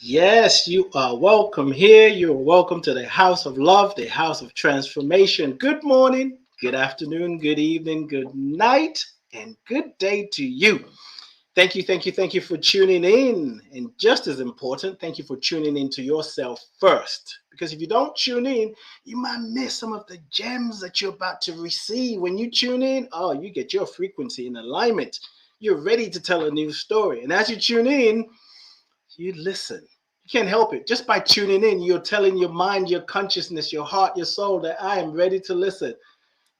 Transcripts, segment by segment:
Yes, you are welcome here. You are welcome to the house of love, the house of transformation. Good morning, good afternoon, good evening, good night, and good day to you. Thank you for tuning in. And just as important, thank you for tuning in to yourself first. Because if you don't tune in, you might miss some of the gems that you're about to receive. When you tune in, you get your frequency in alignment. You're ready to tell a new story. And as you tune in, you listen. You can't help it. Just by tuning in, you're telling your mind, your consciousness, your heart, your soul that I am ready to listen.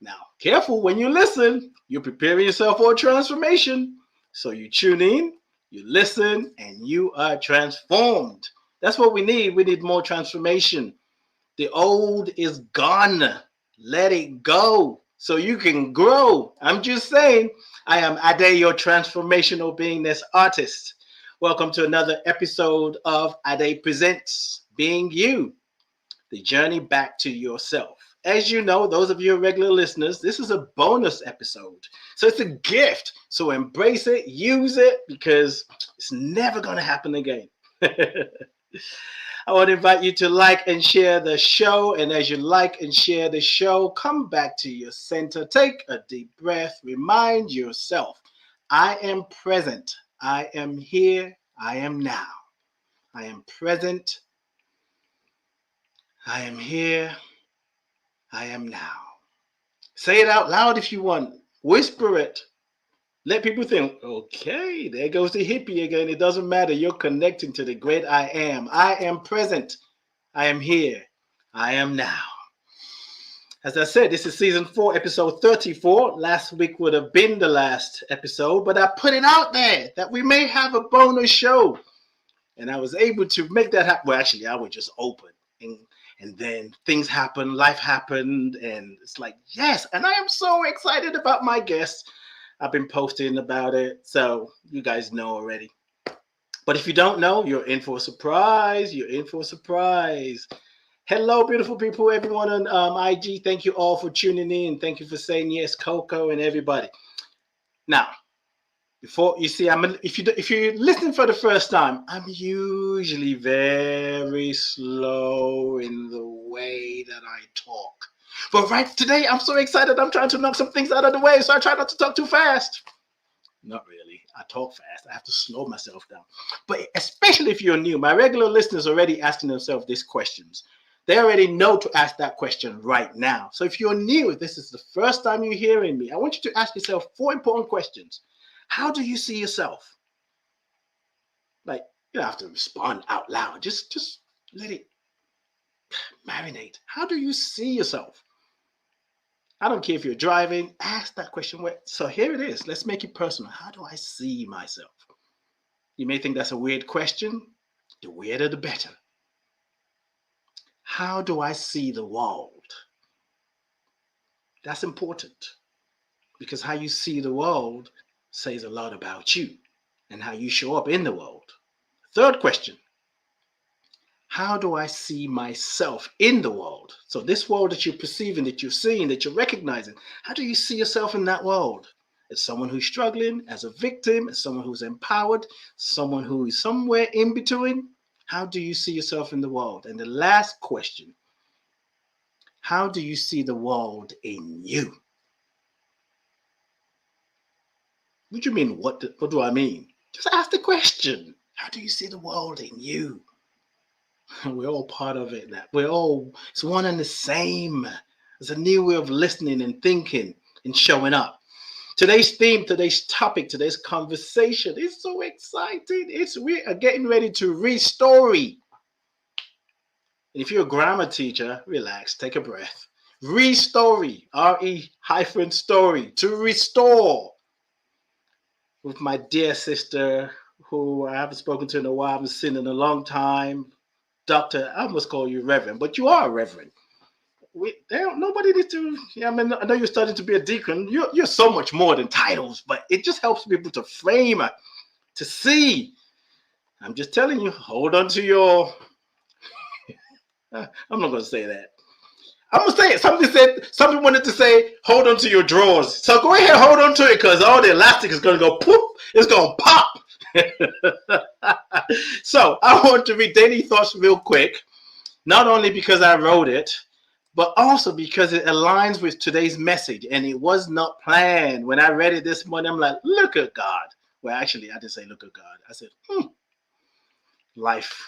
Now, careful when you listen, you're preparing yourself for a transformation. So you tune in, you listen, and you are transformed. That's what we need. We need more transformation. The old is gone. Let it go so you can grow. I'm just saying, I am Ade, your transformational beingness artist. Welcome to another episode of Ade Presents Being You, the journey back to yourself. As you know, those of you regular listeners, this is a bonus episode. So it's a gift. So embrace it, use it, because it's never going to happen again. I want to invite you to like and share the show. And as you like and share the show, come back to your center. Take a deep breath. Remind yourself, I am present. I am here. I am now. I am present. I am here. I am now. Say it out loud if you want. Whisper it. Let people think, okay, there goes the hippie again. It doesn't matter. You're connecting to the great I am. I am present. I am here. I am now. As I said, this is season 4, episode 34. Last week would have been the last episode, but I put it out there that we may have a bonus show. And I was able to make that happen. Well, actually, I was just open. And then things happened, life happened, and it's like, yes. And I am so excited about my guests. I've been posting about it, so you guys know already. But if you don't know, you're in for a surprise. You're in for a surprise. Hello, beautiful people, everyone on IG. Thank you all for tuning in. Thank you for saying yes, Coco and everybody. Now, before you see, if you're listening for the first time, I'm usually very slow in the way that I talk. But right today, I'm so excited. I'm trying to knock some things out of the way, so I try not to talk too fast. Not really. I talk fast. I have to slow myself down. But especially if you're new, my regular listeners are already asking themselves these questions. They already know to ask that question right now. So if you're new, if this is the first time you're hearing me, I want you to ask yourself 4 important questions. How do you see yourself? Like, you don't have to respond out loud. Just let it marinate. How do you see yourself? I don't care if you're driving. Ask that question. So here it is. Let's make it personal. How do I see myself? You may think that's a weird question. The weirder, the better. How do I see the world? That's important. Because how you see the world says a lot about you and how you show up in the world. Third question. How do I see myself in the world? So this world that you're perceiving, that you're seeing, that you're recognizing, how do you see yourself in that world? As someone who's struggling, as a victim, as someone who's empowered, someone who is somewhere in between? How do you see yourself in the world? And the last question, how do you see the world in you? What do you mean? What do I mean? Just ask the question. How do you see the world in you? We're all part of it now. It's one and the same. It's a new way of listening and thinking and showing up. Today's theme, today's topic, today's conversation is so exciting. We are getting ready to restory. And if you're a grammar teacher, relax, take a breath. Restory, RE-story, to restore. With my dear sister, who I haven't spoken to in a while, I haven't seen in a long time. Doctor, I almost call you Reverend, but you are a Reverend. Nobody needs to. I know you're starting to be a deacon. You're so much more than titles, but it just helps people to frame, to see. I'm just telling you, hold on to your. I'm not going to say that. I'm going to say it. Somebody wanted to say, hold on to your drawers. So go ahead, hold on to it, because all the elastic is going to go poof. It's going to pop. So I want to read Daily Thoughts real quick, not only because I wrote it, but also because it aligns with today's message. And it was not planned. When I read it this morning, I'm like, look at God. Well, actually, I didn't say look at God. I said, life.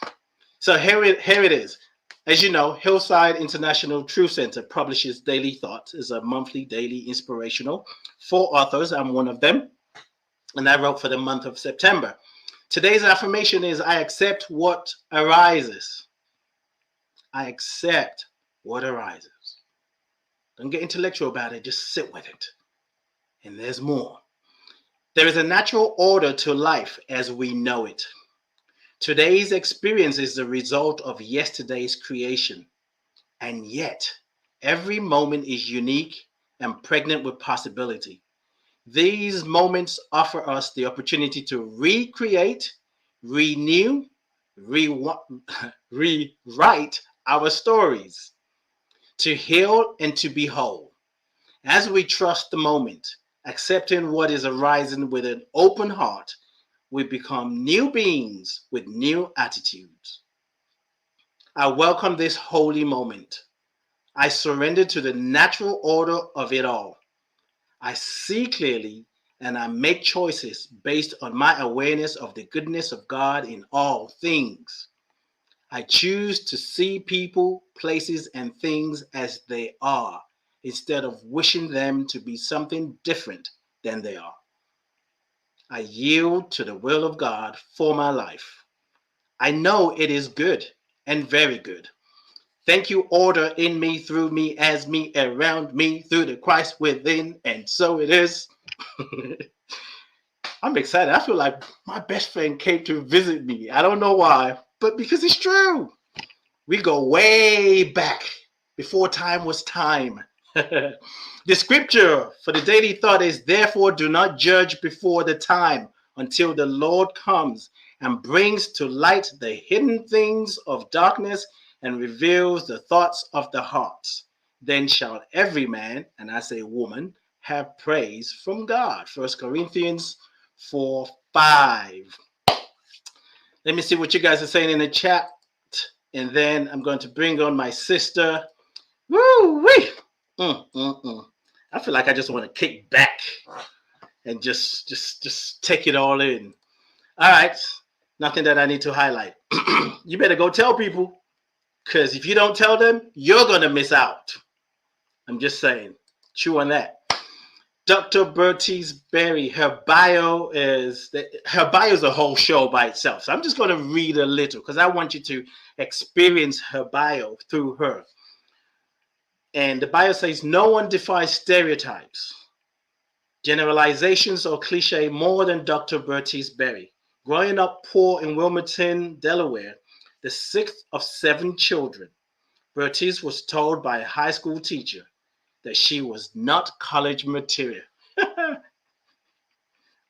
So here it is. As you know, Hillside International Truth Center publishes Daily Thoughts. It's a monthly, daily inspirational for authors. I'm one of them. And I wrote for the month of September. Today's affirmation is, I accept what arises. I accept what arises. Don't get intellectual about it. Just sit with it. And there's more. There is a natural order to life as we know it. Today's experience is the result of yesterday's creation. And yet, every moment is unique and pregnant with possibility. These moments offer us the opportunity to recreate, renew, rewrite our stories, to heal and to be whole. As we trust the moment, accepting what is arising with an open heart, we become new beings with new attitudes. I welcome this holy moment. I surrender to the natural order of it all. I see clearly and I make choices based on my awareness of the goodness of God in all things. I choose to see people, places, and things as they are, instead of wishing them to be something different than they are. I yield to the will of God for my life. I know it is good and very good. Thank you, order in me, through me, as me, around me, through the Christ within, and so it is. I'm excited. I feel like my best friend came to visit me. I don't know why, but because it's true. We go way back before time was time. The scripture for the daily thought is, therefore do not judge before the time, until the Lord comes and brings to light the hidden things of darkness and reveals the thoughts of the hearts. Then shall every man, and I say woman, have praise from God. 1 Corinthians 4:5. Let me see what you guys are saying in the chat. And then I'm going to bring on my sister. Woo-wee! I feel like I just want to kick back and just take it all in. All right. Nothing that I need to highlight. You better go tell people, because if you don't tell them, you're going to miss out. I'm just saying. Chew on that. Dr. Bertice Berry, her bio is a whole show by itself. So I'm just going to read a little because I want you to experience her bio through her. And the bio says, no one defies stereotypes, generalizations, or cliché more than Dr. Bertice Berry. Growing up poor in Wilmington, Delaware, the sixth of 7 children, Bertice was told by a high school teacher that she was not college material.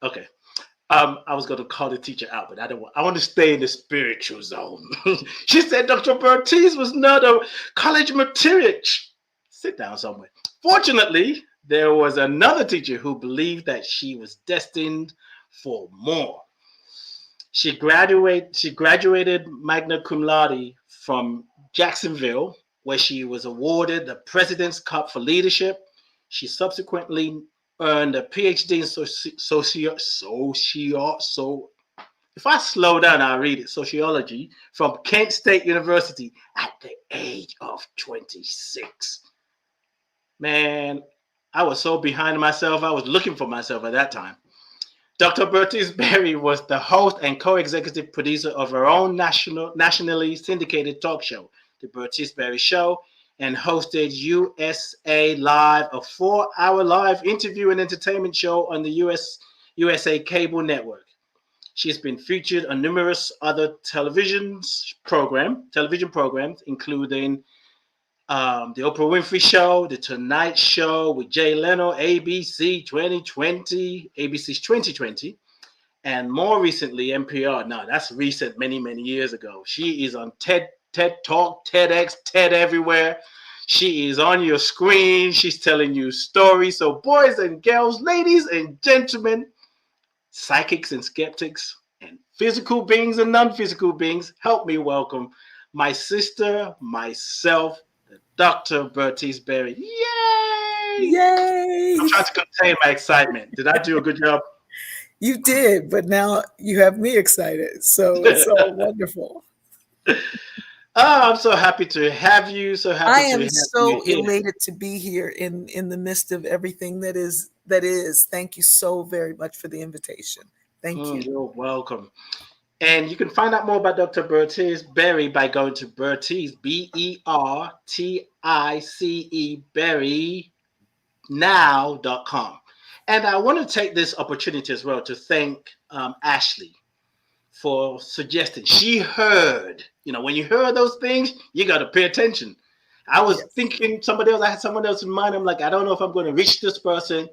Okay. I was going to call the teacher out, but I want to stay in the spiritual zone. She said Dr. Bertice was not a college material. Sit down somewhere. Fortunately, there was another teacher who believed that she was destined for more. She graduated magna cum laude from Jacksonville, where she was awarded the President's Cup for leadership. She subsequently earned a PhD in if I slow down, I'll read it, sociology from Kent State University at the age of 26. Man, I was so behind myself. I was looking for myself at that time. Dr. Bertice Berry was the host and co-executive producer of her own nationally syndicated talk show, The Bertice Berry Show, and hosted USA Live, a 4-hour live interview and entertainment show on the USA cable network. She's been featured on numerous other television programs, including the Oprah Winfrey Show, The Tonight Show with Jay Leno, ABC's 2020, and more recently, NPR. Now, that's recent, many, many years ago. She is on TED Talk, TEDx, TED Everywhere. She is on your screen. She's telling you stories. So boys and girls, ladies and gentlemen, psychics and skeptics, and physical beings and non-physical beings, help me welcome my sister, myself, Dr. Bertice Berry. Yay! I'm Yay! trying to contain my excitement. Did I do a good job? You did, but now you have me excited. So it's all wonderful. Oh, I'm so happy to have you. So I happy to am have you so here. elated to be here in the midst of everything that is. Thank you so very much for the invitation. Thank you. You're welcome. And you can find out more about Dr. Bertice Berry by going to Bertice, Bertice, Berry now.com. And I want to take this opportunity as well to thank Ashley for suggesting. She heard, when you heard those things, you got to pay attention. I was Yes. thinking somebody else, I had someone else in mind. I'm like, I don't know if I'm going to reach this person.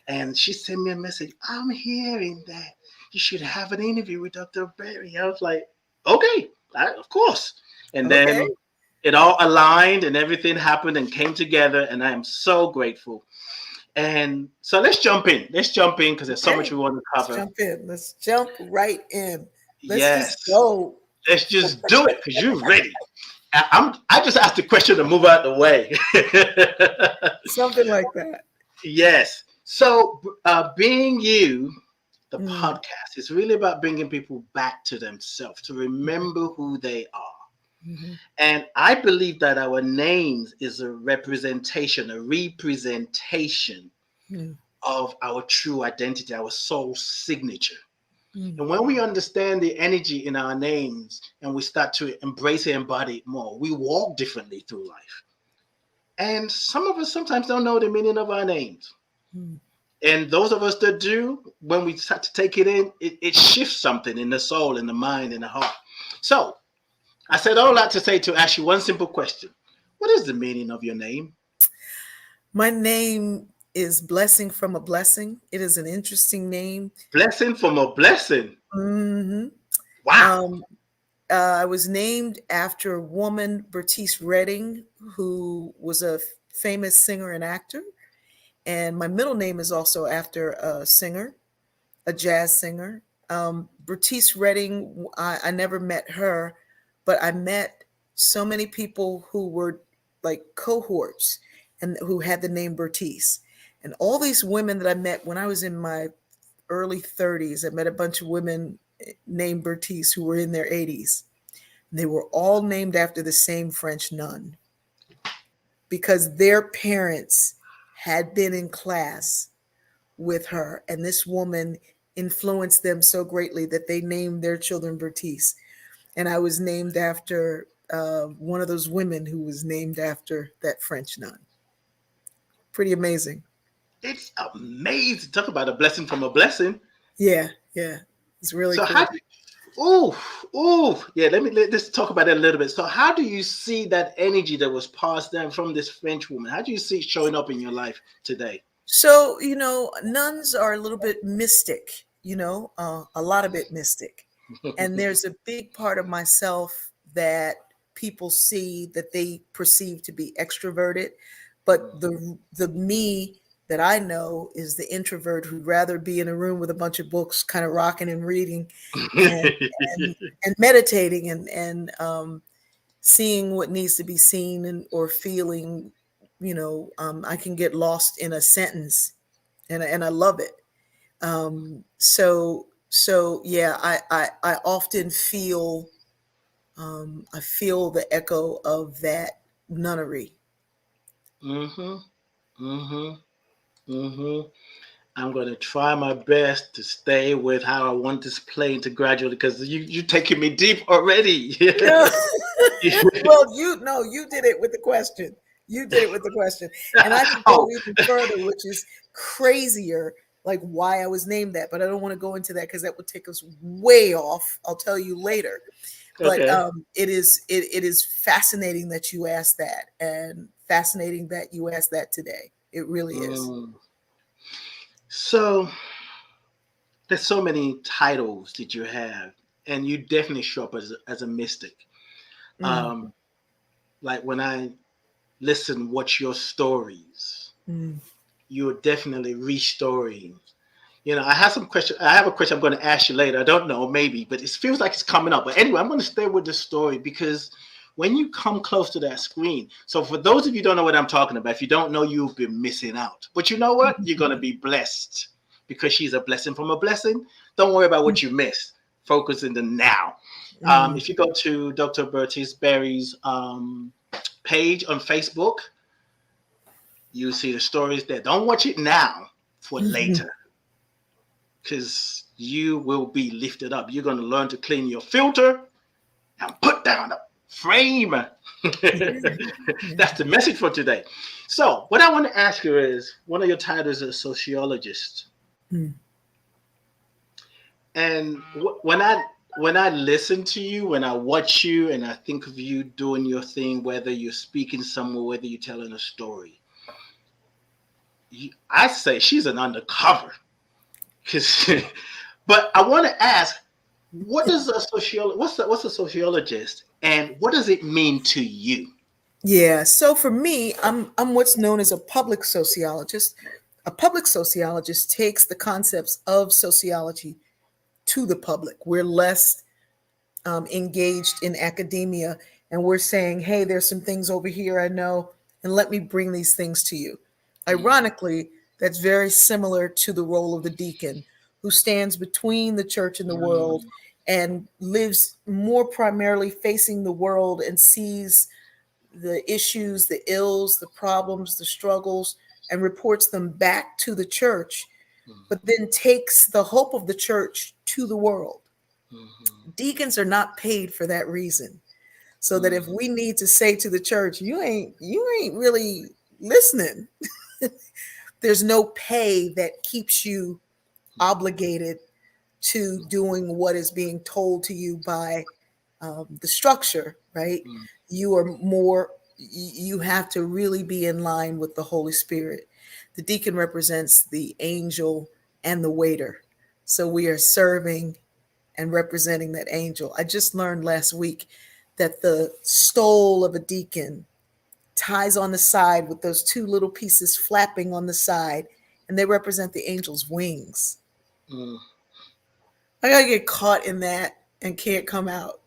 And she sent me a message. I'm hearing that you should have an interview with Dr. Berry. I was like, okay, of course. And Okay. then it all aligned and everything happened and came together. And I am so grateful. And so let's jump in. Let's jump in because there's so much Okay. we want to Let's cover. jump in. Let's jump right in. Let's just Yes. go. Let's just do it because you're ready. I just asked the question to move out the way. Something like that. Yes. So, being you, the Mm, podcast is really about bringing people back to themselves to remember who they are. mhm, And I believe that our names is a representation, a representation mm, of our true identity, our soul signature. mm. And when we understand the energy in our names and we start to embrace and embody it more, we walk differently through life. And some of us sometimes don't know the meaning of our names. Mm. And those of us that do, when we start to take it in, it shifts something in the soul, in the mind, in the heart. So I said all that to say to ask you one simple question. What is the meaning of your name? My name is Blessing from a Blessing. It is an interesting name. Blessing from a blessing. hmm Wow. Um, I was named after a woman, Bertice Redding, who was a famous singer and actor. And my middle name is also after a singer, a jazz singer. Bertice Redding, I never met her, but I met so many people who were like cohorts and who had the name Bertice. And all these women that I met when I was in my early 30s, I met a bunch of women named Bertice who were in their 80s. And they were all named after the same French nun because their parents had been in class with her. And this woman influenced them so greatly that they named their children Bertice. And I was named after one of those women who was named after that French nun. Pretty amazing. It's amazing. Talk about a blessing from a blessing. Yeah, yeah. It's really So how cool. do yeah, let's talk about it a little bit. So how do you see that energy that was passed down from this French woman? How do you see it showing up in your life today? So, nuns are a little bit mystic, a lot of it mystic. And there's a big part of myself that people see that they perceive to be extroverted, but the me that I know is the introvert who'd rather be in a room with a bunch of books, kind of rocking and reading, and and, and meditating and seeing what needs to be seen or feeling. I can get lost in a sentence, and I love it. So yeah, I often feel I feel the echo of that nunnery. Mm-hmm. Mm-hmm. Mm-hmm. I'm gonna try my best to stay with how I want this plane to gradually because you're taking me deep already. Well, you did it with the question. You did it with the question, and I could go Oh, even further, which is crazier. Like why I was named that, but I don't want to go into that because that would take us way off. I'll tell you later. But okay. it is fascinating that you asked that, and fascinating that you asked that today. It really is. Mm. So there's so many titles that you have, and you definitely show up as a mystic. Mm, Um, like when I listen, watch your stories, mm, you're definitely restoring. You know, I have some question. I have a question I'm going to ask you later. I don't know, maybe, but it feels like it's coming up. But anyway, I'm going to stay with the story because when you come close to that screen, so for those of you who don't know what I'm talking about, if you don't know, you've been missing out. But you know what? You're going to be blessed because she's a blessing from a blessing. Don't worry about what you missed. Focus in the now. If you go to Dr. Bertice Berry's page on Facebook, you'll see the stories there. Don't watch it now for later, because you will be lifted up. You're going to learn to clean your filter and put down the frame. That's the message for today. So what I want to ask you is, one of your titles is a sociologist. And when I listen to you, when I watch you, and I think of you doing your thing, whether you're speaking somewhere, whether you're telling a story, I say she's an undercover. But I want to ask, what is a sociologist? What's a sociologist, and what does it mean to you? Yeah. So for me, I'm what's known as a public sociologist. A public sociologist takes the concepts of sociology to the public. We're less engaged in academia, and we're saying, hey, there's some things over here I know, and let me bring these things to you. Ironically, that's very similar to the role of the deacon, who stands between the church and the world and lives more primarily facing the world and sees the issues, the ills, the problems, the struggles, and reports them back to the church, but then takes the hope of the church to the world. Deacons are not paid for that reason. So that if we need to say to the church, you ain't really listening, there's no pay that keeps you obligated to doing what is being told to you by the structure, right? You have to really be in line with the Holy Spirit. The deacon represents the angel and the waiter. So we are serving and representing that angel. I just learned last week that the stole of a deacon ties on the side with those two little pieces flapping on the side, and they represent the angel's wings. I gotta get caught in that and can't come out.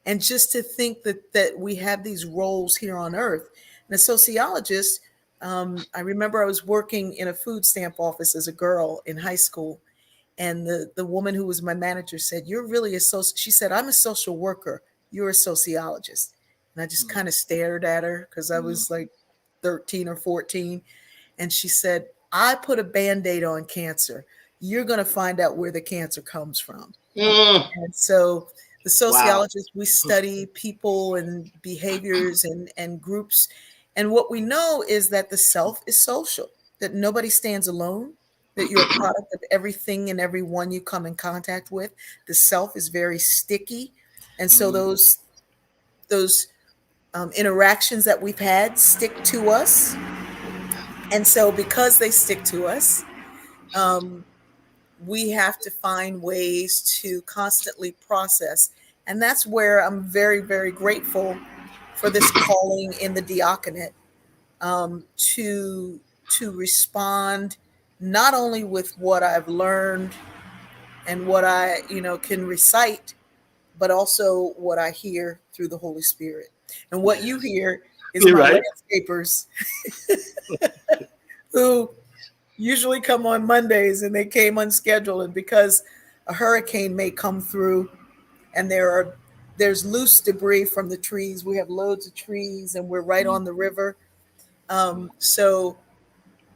And just to think that we have these roles here on earth. And a sociologist, I remember I was working in a food stamp office as a girl in high school. And the woman who was my manager said, you're really she said, I'm a social worker. You're a sociologist. And I just kind of stared at her because I was like 13 or 14. And she said, I put a Band-Aid on cancer. You're going to find out where the cancer comes from. And so the sociologists, we study people and behaviors and groups. And what we know is that the self is social, that nobody stands alone, that you're a product of everything and everyone you come in contact with. The self is very sticky. And so those interactions that we've had stick to us. And so because they stick to us, we have to find ways to constantly process. And that's where I'm very, very grateful for this calling in the diaconate, to respond not only with what I've learned and what I, can recite, but also what I hear through the Holy Spirit. And what you hear is my landscapers who usually come on Mondays, and they came unscheduled. And because a hurricane may come through and there's loose debris from the trees, we have loads of trees and we're right on the river. So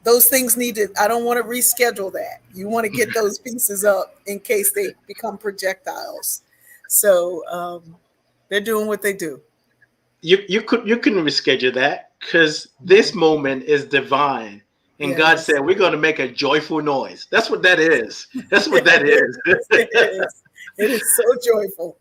those things I don't want to reschedule that. You want to get those pieces up in case they become projectiles. So they're doing what they do. You couldn't reschedule that, because this moment is divine. And yes. God said, we're going to make a joyful noise. That's what that is. That's what that is. It is so joyful.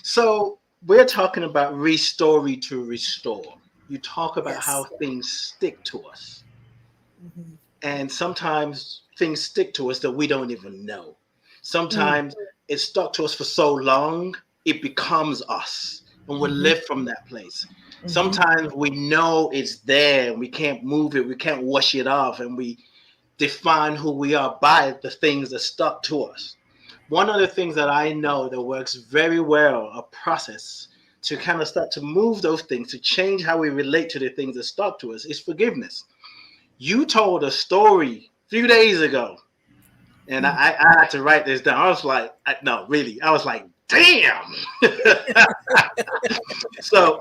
So we're talking about restory to restore. You talk about how things stick to us. And sometimes things stick to us that we don't even know. Sometimes it's stuck to us for so long, it becomes us. And we live from that place. Sometimes we know it's there and we can't move it. We can't wash it off. And we define who we are by the things that stuck to us. One of the things that I know that works very well, a process to kind of start to move those things, to change how we relate to the things that stuck to us, is forgiveness. You told a story a few days ago, and I had to write this down. I was like, no, really, I was like, damn. So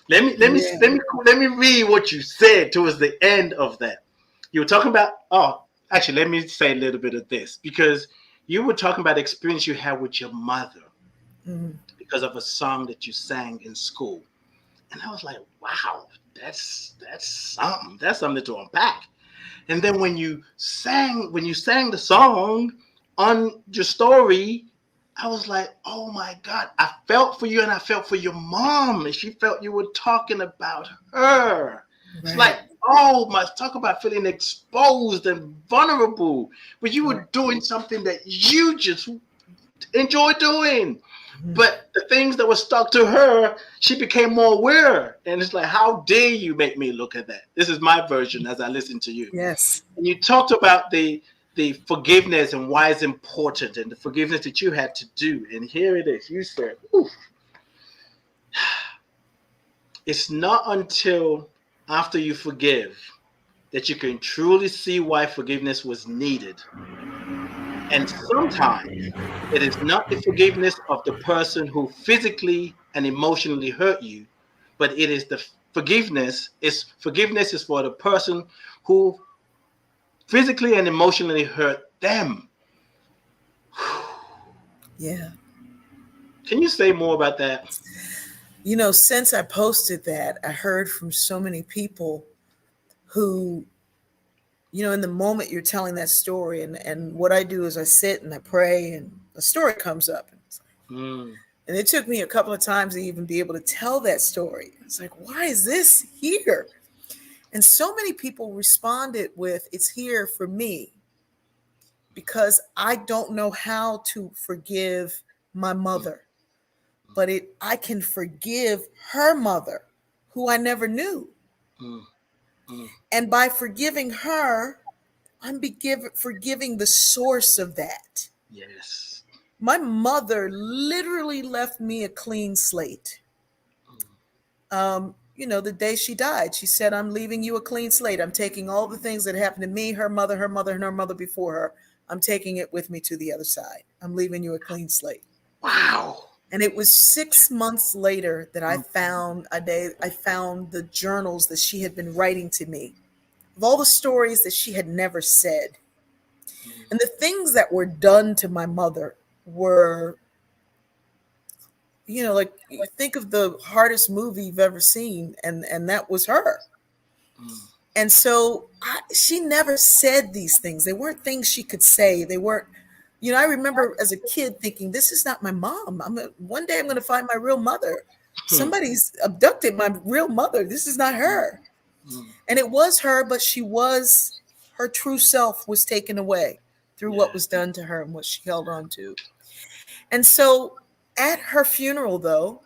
let me read what you said towards the end of that. You were talking about, oh, actually, let me say a little bit of this, because you were talking about the experience you had with your mother because of a song that you sang in school. And I was like, wow, that's something. That's something to unpack. And then when you sang the song on your story, I was like, oh my God, I felt for you and I felt for your mom. And she felt you were talking about her. Right. It's like, oh my, talk about feeling exposed and vulnerable. But you were doing something that you just enjoy doing. But the things that were stuck to her, she became more aware. And it's like, how dare you make me look at that? This is my version as I listen to you. Yes. And you talked about the forgiveness and why it's important and the forgiveness that you had to do. And here it is. You said, it's not until after you forgive that you can truly see why forgiveness was needed. And sometimes it is not the forgiveness of the person who physically and emotionally hurt you, but it is the forgiveness is for the person who physically and emotionally hurt them. Yeah. Can you say more about that? You know, since I posted that, I heard from so many people who, you know, in the moment you're telling that story, and what I do is I sit and I pray and a story comes up. And it took me a couple of times to even be able to tell that story. It's like, why is this here? And so many people responded with, it's here for me because I don't know how to forgive my mother, but I can forgive her mother, who I never knew. And by forgiving her, I'm forgiving the source of that. Yes. My mother literally left me a clean slate. You know, the day she died, she said, I'm leaving you a clean slate. I'm taking all the things that happened to me, her mother, and her mother before her. I'm taking it with me to the other side. I'm leaving you a clean slate. Wow. And it was 6 months later that I found the journals that she had been writing to me of all the stories that she had never said. And the things that were done to my mother were, you know, like you think of the hardest movie you've ever seen, and that was her. And so she never said these things. They weren't things she could say. They weren't, you know, I remember as a kid thinking, this is not my mom. One day I'm going to find my real mother. Somebody's abducted my real mother. This is not her. And it was her, but her true self was taken away through what was done to her and what she held on to. And so at her funeral, though,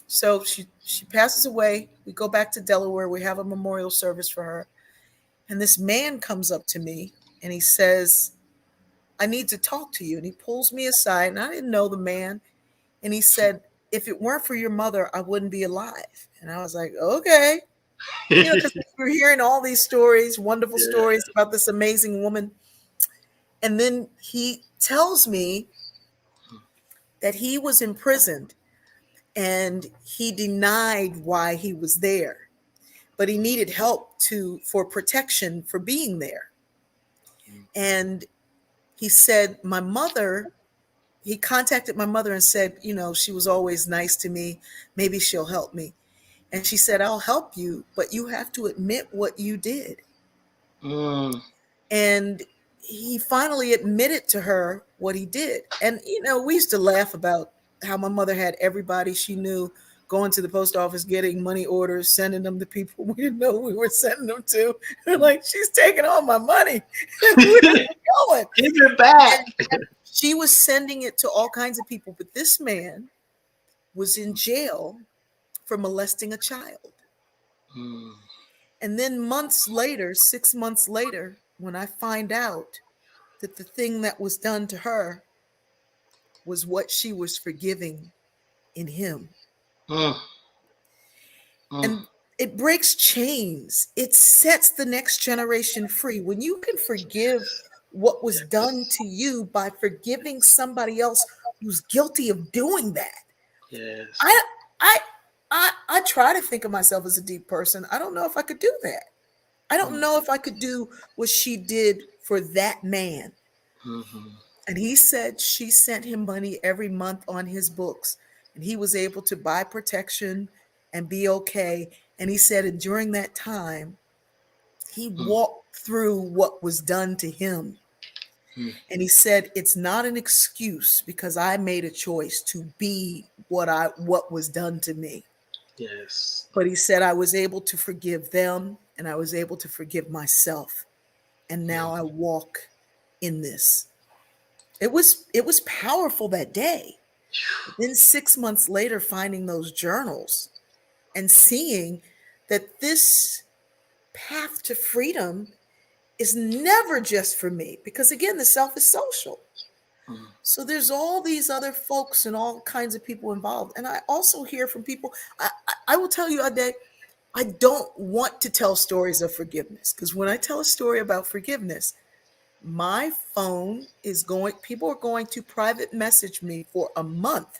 so she passes away. We go back to Delaware. We have a memorial service for her. And this man comes up to me and he says, I need to talk to you. And he pulls me aside, and I didn't know the man. And he said, if it weren't for your mother, I wouldn't be alive. And I was like, okay. You know, because we're hearing all these stories, wonderful stories about this amazing woman. And then he tells me that he was imprisoned and he denied why he was there, but he needed help for protection for being there. And he said, he contacted my mother and said, you know, she was always nice to me. Maybe she'll help me. And she said, I'll help you, but you have to admit what you did. And he finally admitted to her what he did. And, you know, we used to laugh about how my mother had everybody she knew going to the post office, getting money orders, sending them to people we didn't know we were sending them to. They're like, she's taking all my money. Where's it going? Give it back. And she was sending it to all kinds of people. But this man was in jail for molesting a child. And then 6 months later, when I find out that the thing that was done to her was what she was forgiving in him. Mm. Mm. And it breaks chains. It sets the next generation free. When you can forgive what was done to you by forgiving somebody else who's guilty of doing that. Yes. I I I try to think of myself as a deep person. I don't know if I could do that. I don't know if I could do what she did for that man. Mm-hmm. And he said she sent him money every month on his books, and he was able to buy protection and be okay. And he said, and during that time, he Mm. walked through what was done to him. Mm. And he said, it's not an excuse because I made a choice to be what was done to me. Yes. But he said, I was able to forgive them and I was able to forgive myself. And now I walk in this. It was powerful that day. Then 6 months later, finding those journals and seeing that this path to freedom is never just for me, because again, the self is social. Mm. So there's all these other folks and all kinds of people involved. And I also hear from people. I will tell you, Ade, I don't want to tell stories of forgiveness, because when I tell a story about forgiveness, my phone is going, people are going to private message me for a month,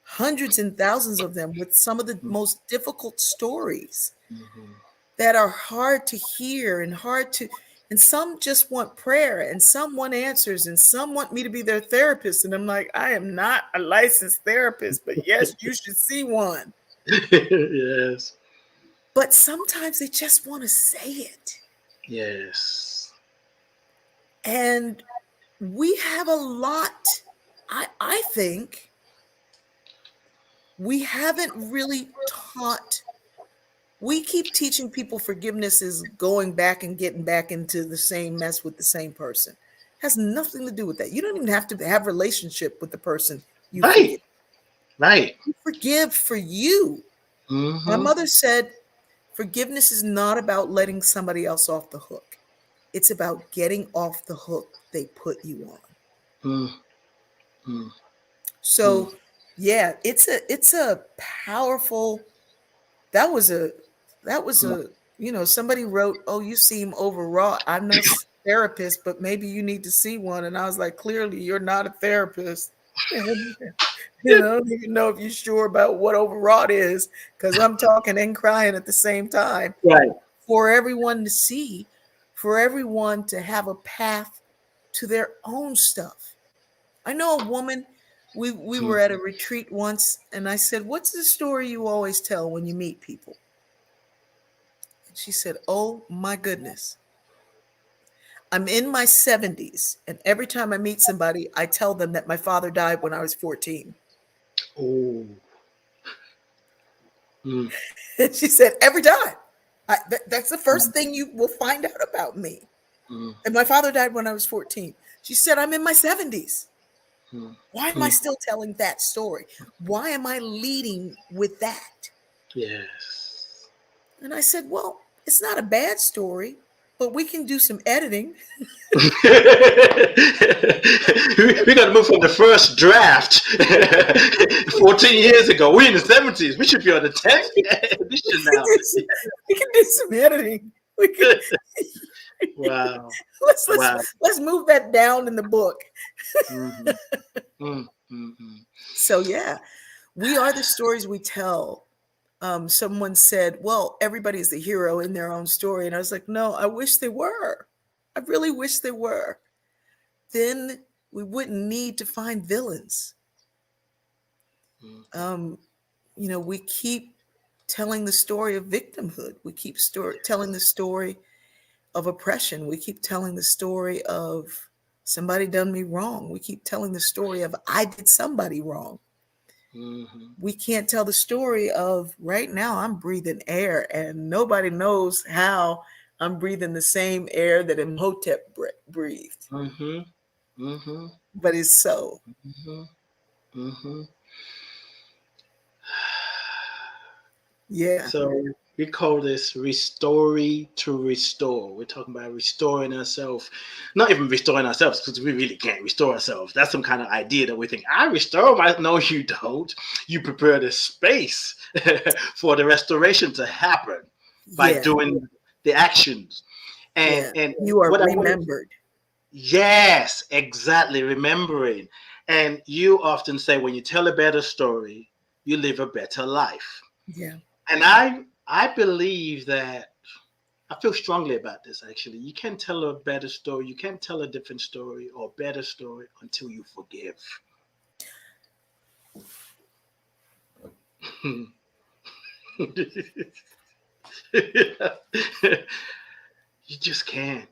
hundreds and thousands of them, with some of the most difficult stories Mm-hmm. that are hard to hear and hard to, and some just want prayer and some want answers and some want me to be their therapist. And I'm like, I am not a licensed therapist, but yes, you should see one. Yes. But sometimes they just want to say it. Yes. And we have a lot, I think we haven't really taught. We keep teaching people forgiveness is going back and getting back into the same mess with the same person. It has nothing to do with that. You don't even have to have a relationship with the person you Right. forgive. Right. You forgive for you. My Mm-hmm. mother said, forgiveness is not about letting somebody else off the hook. It's about getting off the hook they put you on. Mm-hmm. So yeah, it's a powerful, that was a somebody wrote, oh, you seem overwrought. I'm no therapist, but maybe you need to see one. And I was like, clearly you're not a therapist. And, I don't even know if you're sure about what overwrought is, because I'm talking and crying at the same time. Right. For everyone to see, for everyone to have a path to their own stuff. I know a woman, we were at a retreat once, and I said, what's the story you always tell when you meet people? And she said, oh my goodness. I'm in my 70s, and every time I meet somebody, I tell them that my father died when I was 14. Oh. Mm. And she said, every time. That's the first thing you will find out about me. Mm. And my father died when I was 14. She said, I'm in my 70s. Mm. Why am I still telling that story? Why am I leading with that? Yes. And I said, well, it's not a bad story, but we can do some editing. We got to move from the first draft 14 years ago. We're in the 70s. We should be on the 10th edition now. We can do some editing. We can, Wow. let's Wow. let's move that down in the book. Mm-hmm. Mm-hmm. So yeah, we are the stories we tell. Someone said, well, everybody's the hero in their own story. And I was like, no, I wish they were. I really wish they were. Then we wouldn't need to find villains. We keep telling the story of victimhood. We keep telling the story of oppression. We keep telling the story of somebody done me wrong. We keep telling the story of I did somebody wrong. Mm-hmm. We can't tell the story of right now I'm breathing air and nobody knows how I'm breathing the same air that Imhotep breathed. Mm-hmm. Mm-hmm. But it's so. Mm-hmm. Mm-hmm. Yeah. So We call this restory to restore. We're talking about restoring ourselves, not even restoring ourselves because we really can't restore ourselves. That's some kind of idea that we think, I restore my. No, you don't. You prepare the space for the restoration to happen by Yeah. doing the actions. Yeah. And You are what I want remembered. yes, exactly, remembering. And you often say when you tell a better story, you live a better life. Yeah. And I believe that I feel strongly about this actually. You can't tell a better story, you can't tell a different story or better story until you forgive. You just can't.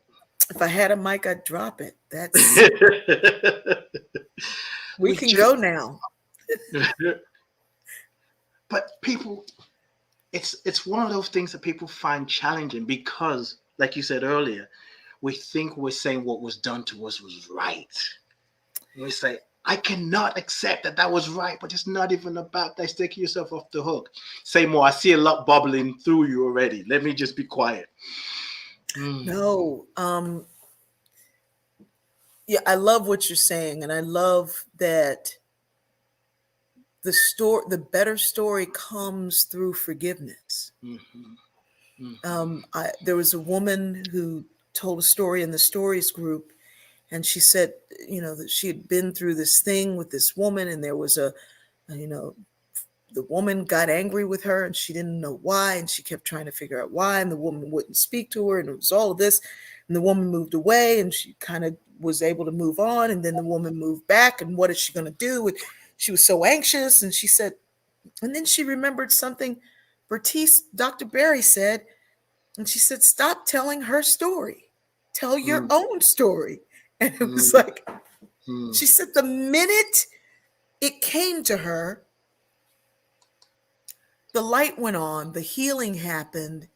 If I had a mic, I'd drop it. That's we We can just go now. but people it's one of those things that people find challenging because like you said earlier, we think we're saying what was done to us was right. And we say, I cannot accept that that was right, but it's not even about that. Taking yourself off the hook. Say more. I see a lot bubbling through you already. Let me just be quiet. No. Yeah, I love what you're saying, and I love that the better story comes through forgiveness. Mhm, mhm, There was a woman who told a story in the stories group, and she said, that she had been through this thing with this woman, and there was you know, the woman got angry with her, and she didn't know why, and she kept trying to figure out why, and the woman wouldn't speak to her, and it was all of this, and the woman moved away, and she kind of was able to move on, and then the woman moved back, and what is she going to do? And she was so anxious, and she said, and then she remembered something Dr. Berry said, and she said, stop telling her story. Tell your mm, own story. And it was mm, like, mm. she said, the minute it came to her, the light went on, the healing happened,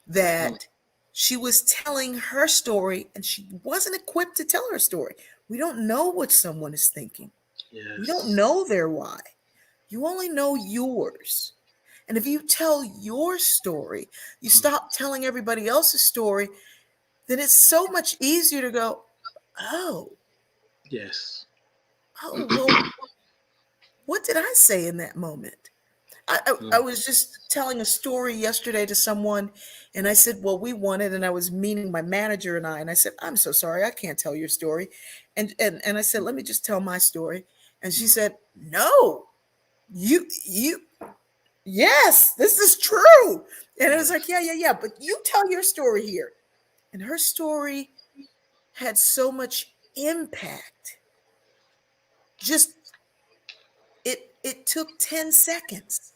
that she was telling her story and she wasn't equipped to tell her story. We don't know what someone is thinking. We don't Yes. know their why. You only know yours. And if you tell your story, you Mm, stop telling everybody else's story, then it's so much easier to go, oh, yes. well, what did I say in that moment? I Mm, was just telling a story yesterday to someone, and I said, well, we won it, and I was meaning my manager and I said, I'm so sorry, I can't tell your story. And I said, let me just tell my story. And she mm, said, no, you yes, this is true. And it was yes. like, yeah, but you tell your story here. And her story had so much impact. Just it took 10 seconds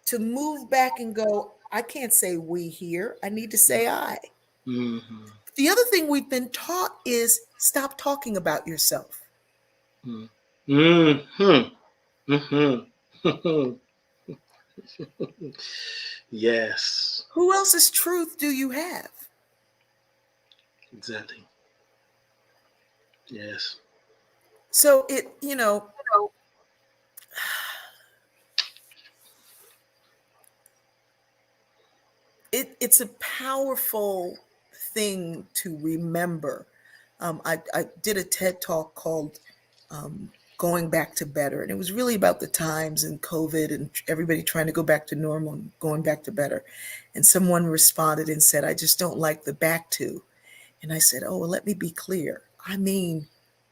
to move back and go, I can't say we here. I need to say I. Mm-hmm. The other thing we've been taught is stop talking about yourself. Mm-hmm. Mm-hmm. Yes. Who else's truth do you have? Exactly. Yes. So it's a powerful thing to remember. I did a TED talk called Going Back to Better. And it was really about the times and COVID and everybody trying to go back to normal and going back to better. And someone responded and said, I just don't like the back to. And I said, oh, well, let me be clear. I mean,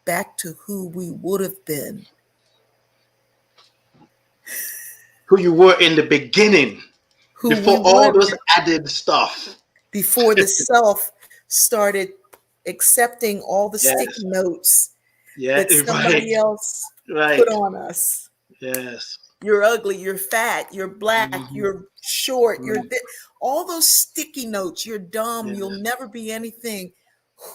back to who we would have been. Who you were in the beginning Who we before would all have those been added stuff. before the self started accepting all the Yes. sticky notes Yeah. that Right. somebody else put Right. on us. Yes. You're ugly, you're fat, you're black, Mm-hmm. you're short, Mm-hmm. all those sticky notes, you're dumb, you'll Yes. never be anything.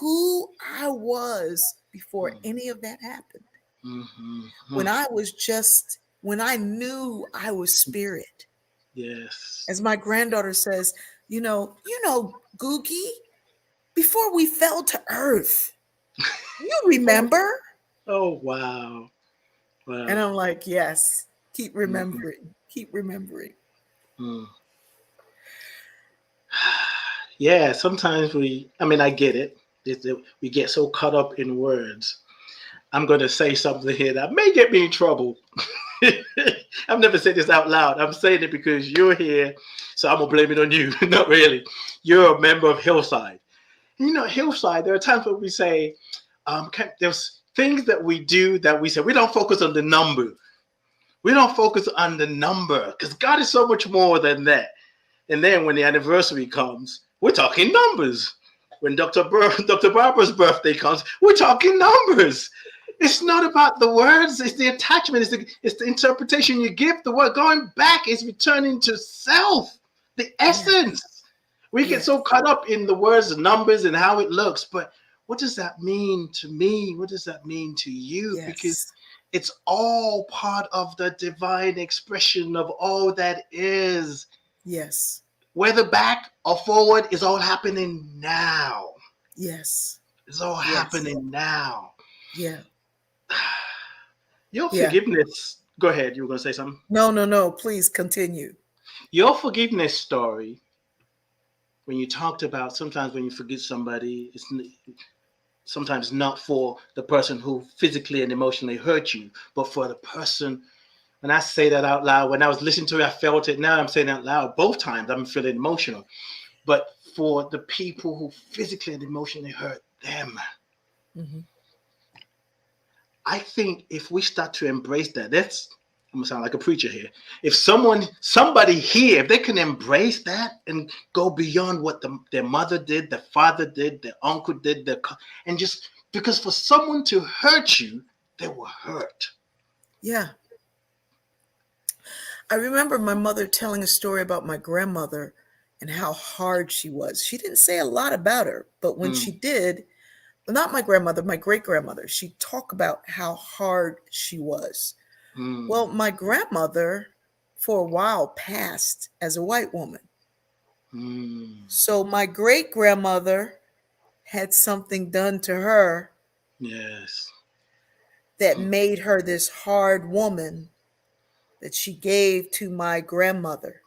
Who I was before any of that happened. Mm-hmm. When I knew I was spirit. Yes. As my granddaughter says, Googie, before we fell to earth, you Oh, remember? oh wow. And Wow. I'm like, yes, keep Mhm. remembering, keep remembering. Mm. Yeah, sometimes I get it. We get so caught up in words. I'm going to say something here that may get me in trouble. I've never said this out loud. I'm saying it because you're here, so I'm going to blame it on you. Not really. You're a member of Hillside. Hillside, there are times where we say, there's things that we do that we say, we don't focus on the number. We don't focus on the number because God is so much more than that. And then when the anniversary comes, we're talking numbers. When Dr. Barbara's birthday comes, we're talking numbers. It's not about the words, it's the attachment, it's the interpretation you give the word. Going back is returning to self, the essence. Yes. We get so caught up in the words, the numbers, and how it looks. But what does that mean to me? What does that mean to you? Yes. Because it's all part of the divine expression of all that is. Yes. Whether back or forward is all happening now. Yes. It's all happening now. Yeah. Your forgiveness. Go ahead. You were going to say something? No. Please continue. Your forgiveness story, when you talked about sometimes when you forgive somebody, it's sometimes not for the person who physically and emotionally hurt you, but for the person. When I say that out loud, when I was listening to it, I felt it. Now I'm saying it out loud. Both times I'm feeling emotional. But for the people who physically and emotionally hurt them, mm-hmm. I think if we start to embrace that, I'm going to sound like a preacher here. If somebody here, if they can embrace that and go beyond what their mother did, their father did, their uncle did, and just because for someone to hurt you, they were hurt. Yeah. I remember my mother telling a story about my grandmother and how hard she was. She didn't say a lot about her, but when she did, not my grandmother, my great-grandmother, she'd talk about how hard she was. Well, my grandmother, for a while, passed as a white woman. So my great-grandmother had something done to her that made her this hard woman that she gave to my grandmother,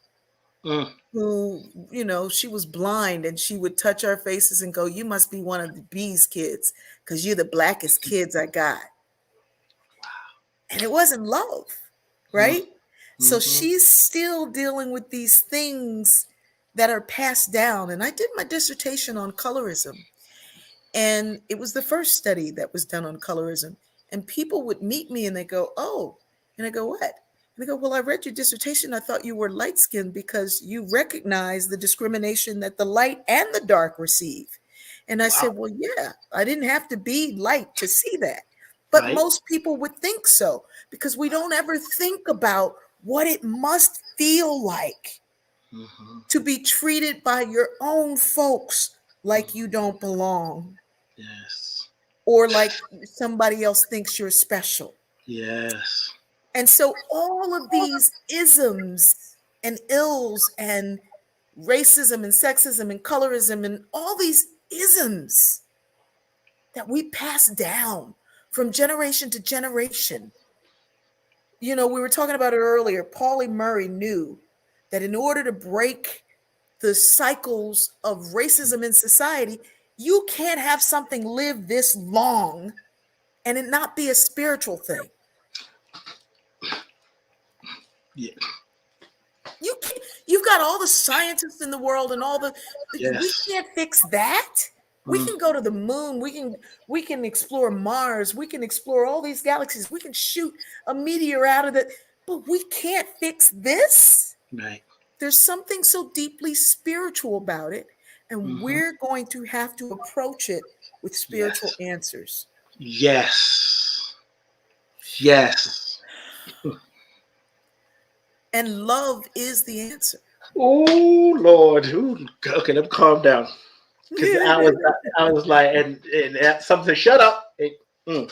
who, she was blind, and she would touch our faces and go, "You must be one of the B's kids because you're the blackest kids I got." And it wasn't love, right? Mm-hmm. So she's still dealing with these things that are passed down. And I did my dissertation on colorism. And it was the first study that was done on colorism. And people would meet me and they go, "Oh," and I go, "What?" And they go, "Well, I read your dissertation. I thought you were light-skinned because you recognize the discrimination that the light and the dark receive." And I said, "Well, yeah, I didn't have to be light to see that." But most people would think so because we don't ever think about what it must feel like to be treated by your own folks like you don't belong. Yes. Or like somebody else thinks you're special. Yes. And so all of these isms and ills and racism and sexism and colorism and all these isms that we pass down from generation to generation. We were talking about it earlier. Pauli Murray knew that in order to break the cycles of racism in society, you can't have something live this long and it not be a spiritual thing. Yeah. You've got all the scientists in the world and all the, we can't fix that. We can go to the moon. We can explore Mars. We can explore all these galaxies. We can shoot a meteor out of it, but we can't fix this. Right. There's something so deeply spiritual about it, and we're going to have to approach it with spiritual answers. Yes. Yes. And love is the answer. Oh, Lord. Ooh, okay, let me calm down. Because I was like, and something, shut up. Don't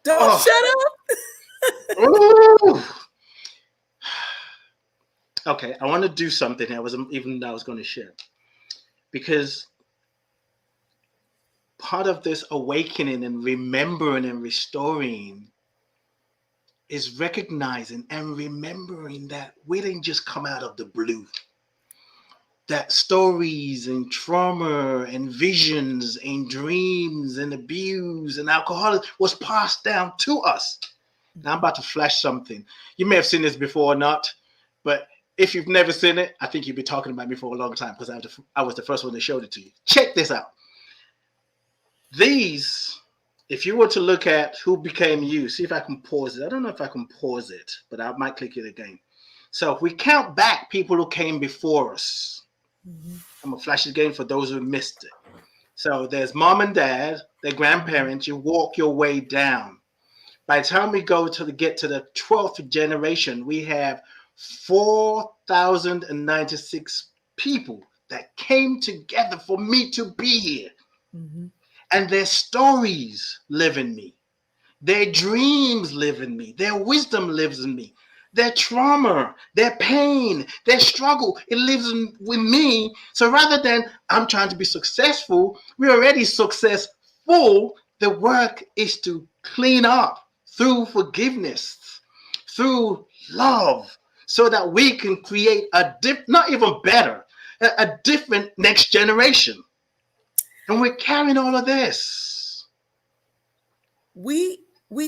shut up. Ooh. Okay, I want to do something I was going to share. Because part of this awakening and remembering and restoring is recognizing and remembering that we didn't just come out of the blue. That stories and trauma and visions and dreams and abuse and alcoholism was passed down to us. Now I'm about to flash something. You may have seen this before or not, but if you've never seen it, I think you've been talking about me for a long time because I was the first one that showed it to you. Check this out. These, if you were to look at who became you, see if I can pause it. I don't know if I can pause it, but I might click it again. So if we count back people who came before us, I'm going to flash it again for those who missed it. So there's mom and dad, their grandparents, you walk your way down. By the time we get to the 12th generation, we have 4,096 people that came together for me to be here. Mm-hmm. And their stories live in me. Their dreams live in me. Their wisdom lives in me. Their trauma, their pain, their struggle, it lives with me. So rather than I'm trying to be successful, we're already successful. The work is to clean up through forgiveness, through love, so that we can create not even better, a different next generation. And we're carrying all of this. We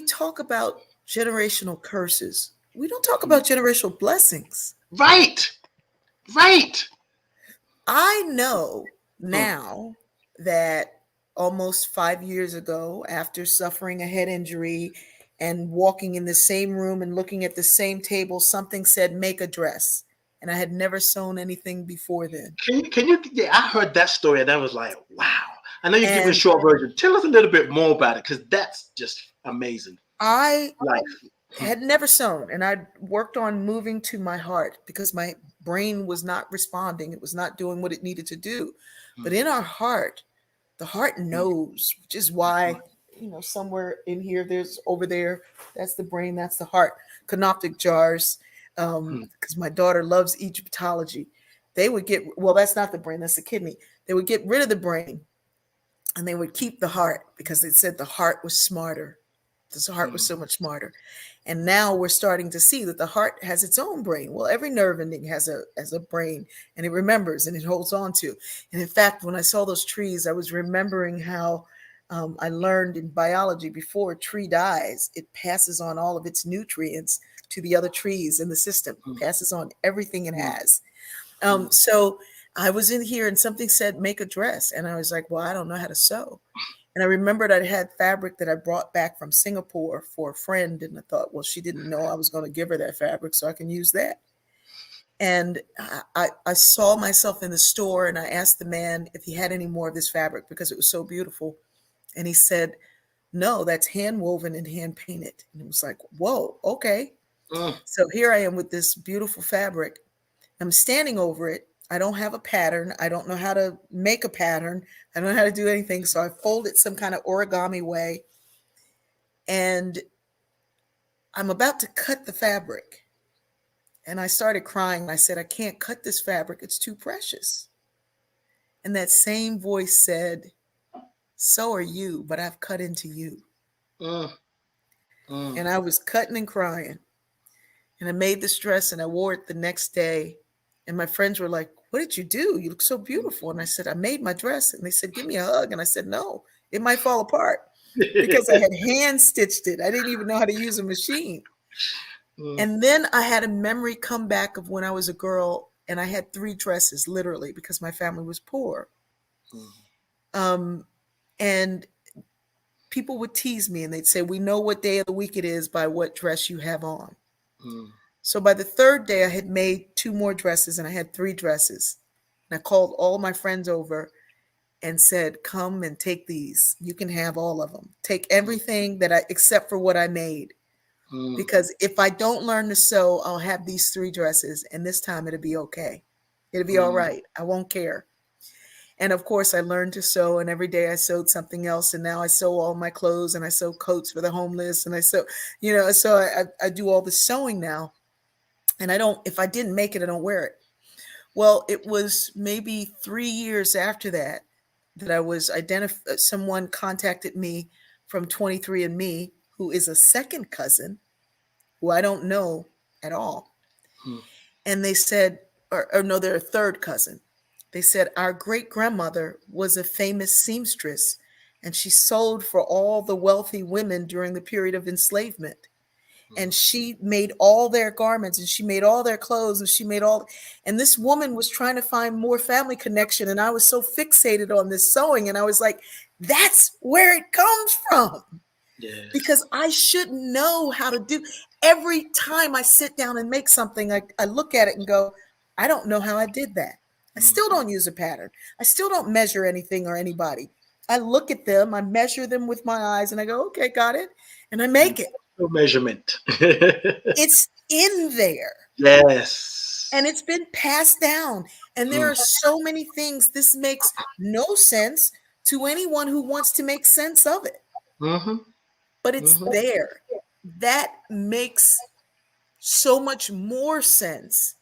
talk about generational curses. We don't talk about generational blessings. Right. I know now that almost 5 years ago, after suffering a head injury and walking in the same room and looking at the same table, something said, make a dress. And I had never sewn anything before then. Can you, yeah, I heard that story and I was like, wow. I know you're giving a short version. Tell us a little bit more about it because that's just amazing. I had never sewn, and I worked on moving to my heart because my brain was not responding. It was not doing what it needed to do. But in our heart, the heart knows, which is why, somewhere in here, there's over there, that's the brain, that's the heart. Canoptic jars, because my daughter loves Egyptology. They would that's not the brain, that's the kidney. They would get rid of the brain and they would keep the heart because they said the heart was smarter. The heart was so much smarter. And now we're starting to see that the heart has its own brain. Well, every nerve ending has a brain, and it remembers and it holds on to. And in fact, when I saw those trees, I was remembering how I learned in biology before a tree dies, it passes on all of its nutrients to the other trees in the system. It passes on everything it has. So I was in here and something said, make a dress. And I was like, well, I don't know how to sew. And I remembered I had fabric that I brought back from Singapore for a friend. And I thought, well, she didn't know I was going to give her that fabric, so I can use that. And I saw myself in the store and I asked the man if he had any more of this fabric because it was so beautiful. And he said, no, that's hand woven and hand painted. And it was like, whoa, okay. So here I am with this beautiful fabric. I'm standing over it. I don't have a pattern. I don't know how to make a pattern. I don't know how to do anything. So I fold it some kind of origami way. And I'm about to cut the fabric. And I started crying. I said, I can't cut this fabric. It's too precious. And that same voice said, so are you, but I've cut into you. And I was cutting and crying. And I made this dress and I wore it the next day. And my friends were like, what did you do? You look so beautiful. And I said, I made my dress. And they said, give me a hug. And I said, no, it might fall apart because I had hand stitched it. I didn't even know how to use a machine. And then I had a memory come back of when I was a girl and I had 3 dresses, literally, because my family was poor. And people would tease me and they'd say, we know what day of the week it is by what dress you have on. So by the 3rd day, I had made 2 more dresses and I had 3 dresses. And I called all my friends over and said, come and take these. You can have all of them. Take everything except for what I made. Because if I don't learn to sew, I'll have these 3 dresses and this time it'll be okay. It'll be all right. I won't care. And of course, I learned to sew, and every day I sewed something else. And now I sew all my clothes and I sew coats for the homeless. And I sew, so I do all the sewing now. And if I didn't make it, I don't wear it. Well, it was maybe 3 years after that I was someone contacted me from 23andMe, who is a second cousin who I don't know at all. Hmm. And they said, or no, they're a third cousin. They said, our great grandmother was a famous seamstress, and she sewed for all the wealthy women during the period of enslavement. And she made all their garments, and she made all their clothes, and she made all. And this woman was trying to find more family connection. And I was so fixated on this sewing. And I was like, that's where it comes from. Yes. Because I should know how to do. Every time I sit down and make something, I look at it and go, I don't know how I did that. I still don't use a pattern. I still don't measure anything or anybody. I look at them, I measure them with my eyes, and I go, okay, got it. And I make it. No measurement. It's in there. Yes. And it's been passed down. And there are so many things. This makes no sense to anyone who wants to make sense of it. Mm-hmm. But it's there. That makes so much more sense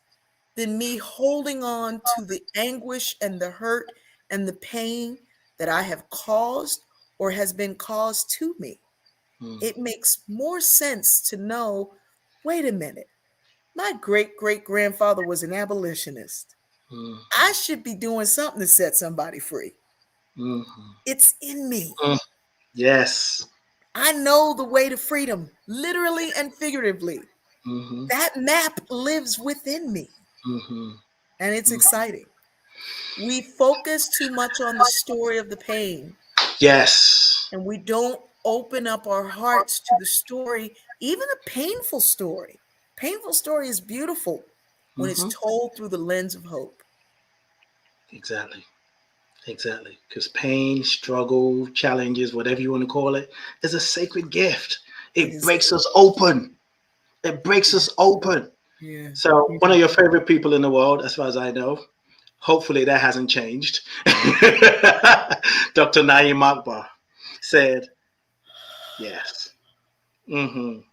than me holding on to the anguish and the hurt and the pain that I have caused or has been caused to me. It makes more sense to know, wait a minute, my great-great-grandfather was an abolitionist. I should be doing something to set somebody free. It's in me. Yes. I know the way to freedom, literally and figuratively. That map lives within me. And it's exciting. We focus too much on the story of the pain. Yes. And we don't open up our hearts to the story, even a painful story. Painful story is beautiful when it's told through the lens of hope. Exactly. Exactly. Because pain, struggle, challenges, whatever you want to call it, is a sacred gift. It breaks us open. It breaks us open. Yeah. So one of your favorite people in the world, as far as I know, hopefully that hasn't changed. Dr. Naeem Akbar said, yes. He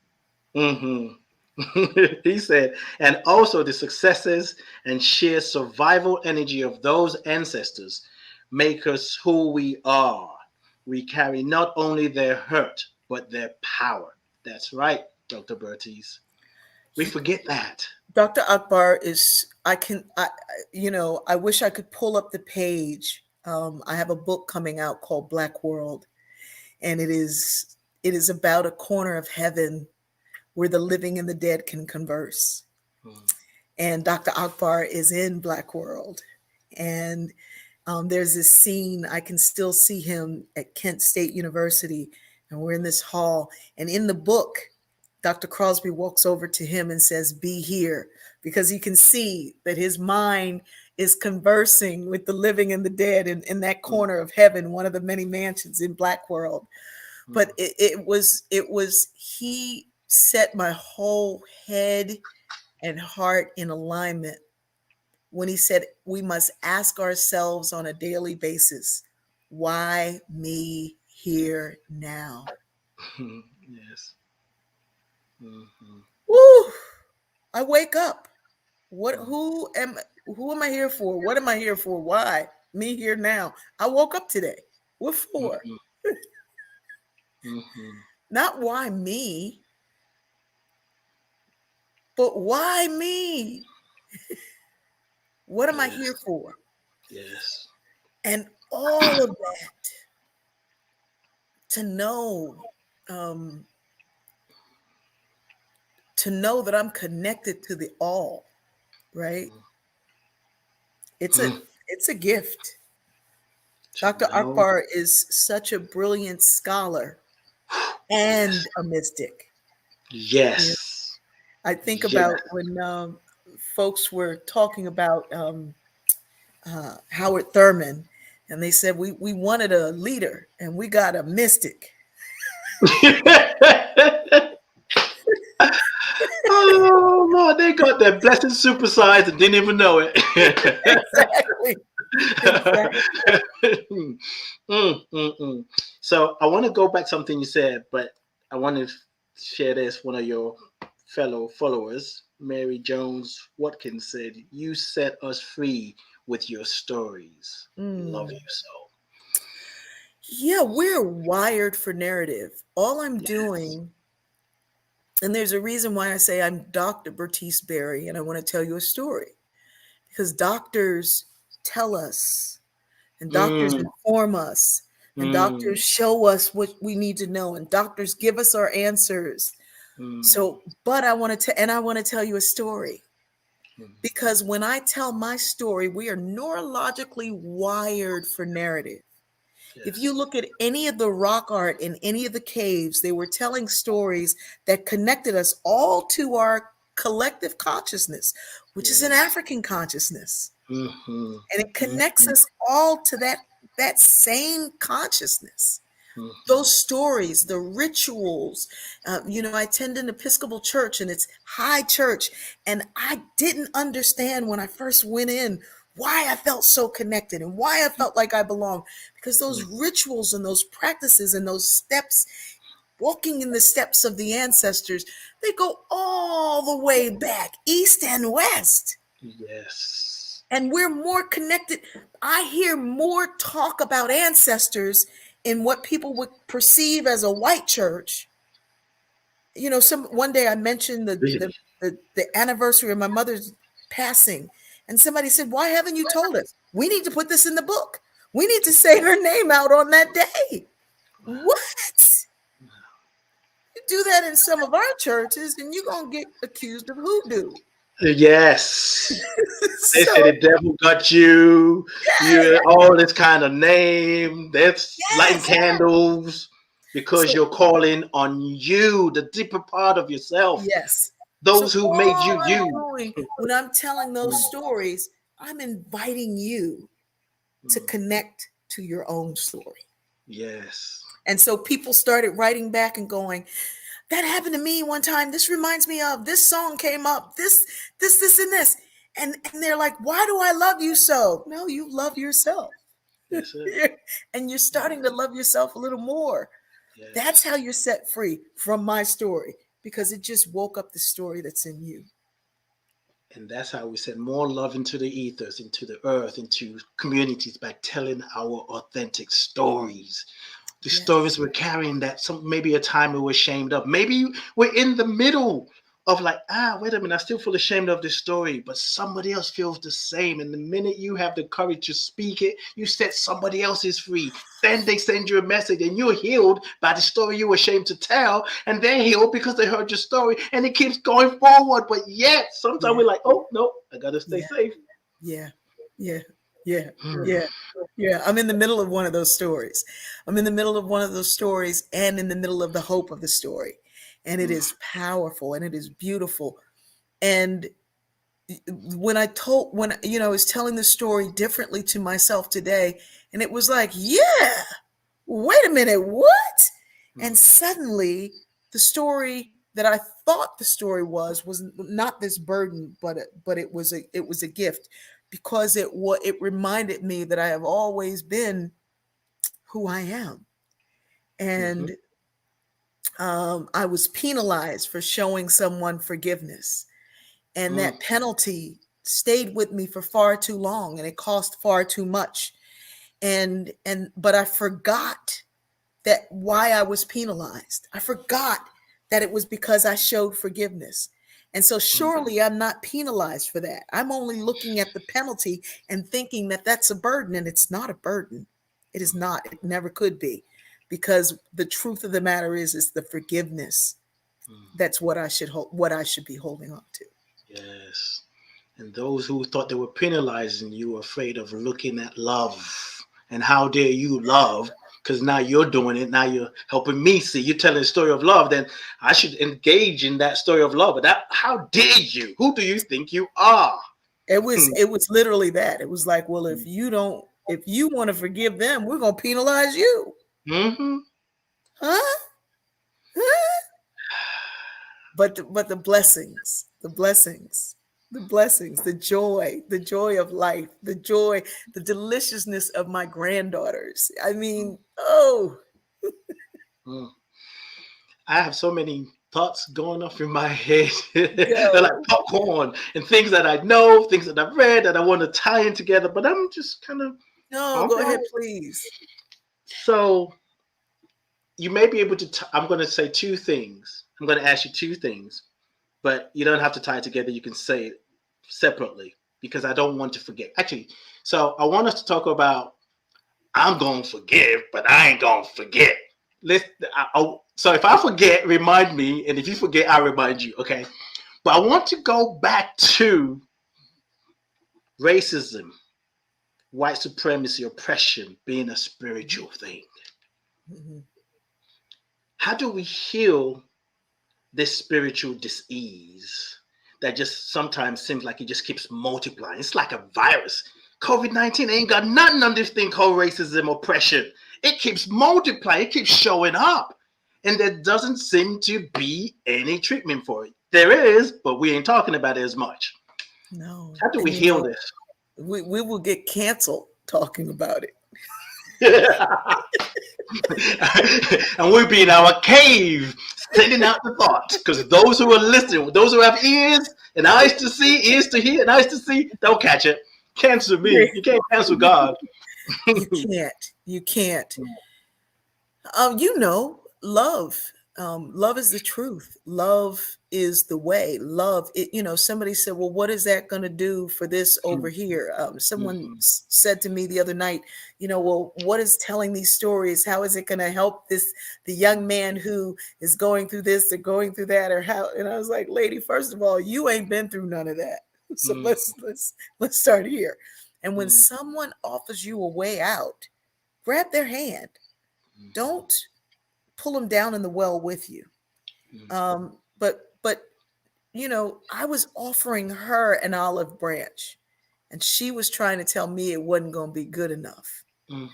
said, and also the successes and sheer survival energy of those ancestors make us who we are. We carry not only their hurt, but their power. That's right, Dr. Bertice. We forget that. Dr. Akbar is, I wish I could pull up the page. I have a book coming out called Black World, and it is about a corner of heaven where the living and the dead can converse. And Dr. Akbar is in Black World. And there's this scene, I can still see him at Kent State University, and we're in this hall. And in the book, Dr. Crosby walks over to him and says, be here, because he can see that his mind is conversing with the living and the dead in that corner of heaven, one of the many mansions in Black World. But it was he set my whole head and heart in alignment when he said, we must ask ourselves on a daily basis, why me here now? Yes. Woo! I wake up. Who am I here for? What am I here for? Why me here now? I woke up today. What for? Not why me, but why me? What am I here for? Yes. And all of that, to know that I'm connected to the all, right? It's a gift. Dr. Akbar is such a brilliant scholar and a mystic. Yes. I think about when folks were talking about Howard Thurman, and they said we wanted a leader and we got a mystic. Oh Lord, they got their blessed supersized and didn't even know it. Exactly. So I want to go back to something you said, but I want to share this. One of your fellow followers, Mary Jones Watkins, said, "You set us free with your stories." Love you so. Yeah, we're wired for narrative. All I'm doing And there's a reason why I say I'm Dr. Bertice Berry, and I want to tell you a story. Because doctors tell us, and doctors Mm, inform us, and mm, doctors show us what we need to know, and doctors give us our answers. mm, So, but I want to, and I want to tell you a story. mm. Because when I tell my story, we are neurologically wired for narrative. If you Yes. look at any of the rock art in any of the caves, they were telling stories that connected us all to our collective consciousness, which is an Yes. African consciousness. Mm-hmm. And it connects Mm-hmm. us all to that same consciousness. Mm-hmm. Those stories, the rituals. I attend an Episcopal church and it's high church. And I didn't understand when I first went in why I felt so connected and why I felt like I belonged. Because those rituals and those practices and those steps, walking in the steps of the ancestors, they go all the way back, east and west. Yes. And we're more connected. I hear more talk about ancestors in what people would perceive as a white church. Some one day I mentioned Really. the anniversary of my mother's passing, and somebody said, "Why haven't you told us? We need to put this in the book. We need to say her name out on that day." What? You do that in some of our churches, and you're gonna get accused of hoodoo. Yes. They say So the devil got you. yes, You all this kind of name. That's lighting yes. candles because So you're calling on you, the deeper part of yourself. yes. So Those who made all you I'm you. doing when I'm telling those Mm, stories, I'm inviting you to mm. connect to your own story. Yes. And so people started writing back and going, "That happened to me one time. This reminds me of this song came up. This, and this." And they're like, "Why do I love you so?" No, you love yourself. That's it. And you're starting to love yourself a little more. That's Yes. how you're set free from my story because it just woke up the story that's in you. And that's how we send more love into the ethers, into the earth, into communities by telling our authentic stories. The stories Yes. we're carrying that some maybe a time we were ashamed of. Maybe we're in the middle of like, wait a minute, I still feel ashamed of this story, but somebody else feels the same. And the minute you have the courage to speak it, you set somebody else's free. Then they send you a message and you're healed by the story you were ashamed to tell. And they're healed because they heard your story and it keeps going forward. But yet sometimes Yeah. we're like, oh no, I gotta stay Yeah. safe. Yeah. Yeah. Yeah. Hmm. Yeah. Yeah. I'm in the middle of one of those stories. I'm in the middle of one of those stories and in the middle of the hope of the story. And it Hmm. is powerful and it is beautiful. And when I was telling the story differently to myself today, and it was like, yeah, wait a minute, what? And suddenly the story that I thought the story was not this burden, but it was a gift because it reminded me that I have always been who I am. Hmm. And I was penalized for showing someone forgiveness. And Hmm. that penalty stayed with me for far too long and it cost far too much. But I forgot that why I was penalized. I forgot that it was because I showed forgiveness. And so surely I'm not penalized for that. I'm only looking at the penalty and thinking that that's a burden, and it's not a burden. It is not. It never could be, because the truth of the matter is the forgiveness. That's what I should be holding on to. Yes. And those who thought they were penalizing you were afraid of looking at love. And how dare you love? Because now you're doing it. Now you're helping me see. You're telling a story of love. Then I should engage in that story of love. But how dare you? Who do you think you are? It was literally that. It was like, well, if you want to forgive them, we're gonna penalize you. Mm-hmm. Huh? Huh? But the blessings, the joy of life, the deliciousness of my granddaughters. I mean, oh, Mm. I have so many thoughts going off in my head. They're like go. popcorn and things that I know, things that I've read that I want to tie in together. But I'm just kind of, No, all go right. ahead, please. So you may be able to, I'm going to say two things. I'm going to ask you two things, but you don't have to tie it together. You can say it separately because I don't want to forget. Actually, so I want us to talk about I'm going to forgive, but I ain't going to forget. So if I forget, remind me. And if you forget, I remind you. Okay. But I want to go back to racism, white supremacy, oppression being a spiritual thing. Mhm. How do we heal this spiritual dis-ease that just sometimes seems like it just keeps multiplying? It's like a virus. COVID-19 ain't got nothing on this thing called racism, oppression. It keeps multiplying. It keeps showing up. And there doesn't seem to be any treatment for it. There is, but we ain't talking about it as much. No. How do we And, heal this? We will get canceled talking about it. And we'll be in our cave sending out the thoughts, because those who are listening, those who have ears and eyes to see, ears to hear, and eyes to see, don't catch it. Cancel me. You can't cancel God. You can't. You can't. Love. Love is the truth. Love is the way. Love. Somebody said, "Well, what is that going to do for this over here?" Someone said to me the other night, "Well, what is telling these stories? How is it going to help the young man who is going through this or going through that, or how?" And I was like, "Lady, first of all, you ain't been through none of that. So let's start here." And when someone offers you a way out, grab their hand. Don't pull them down in the well with you. But I was offering her an olive branch, and she was trying to tell me it wasn't going to be good enough. And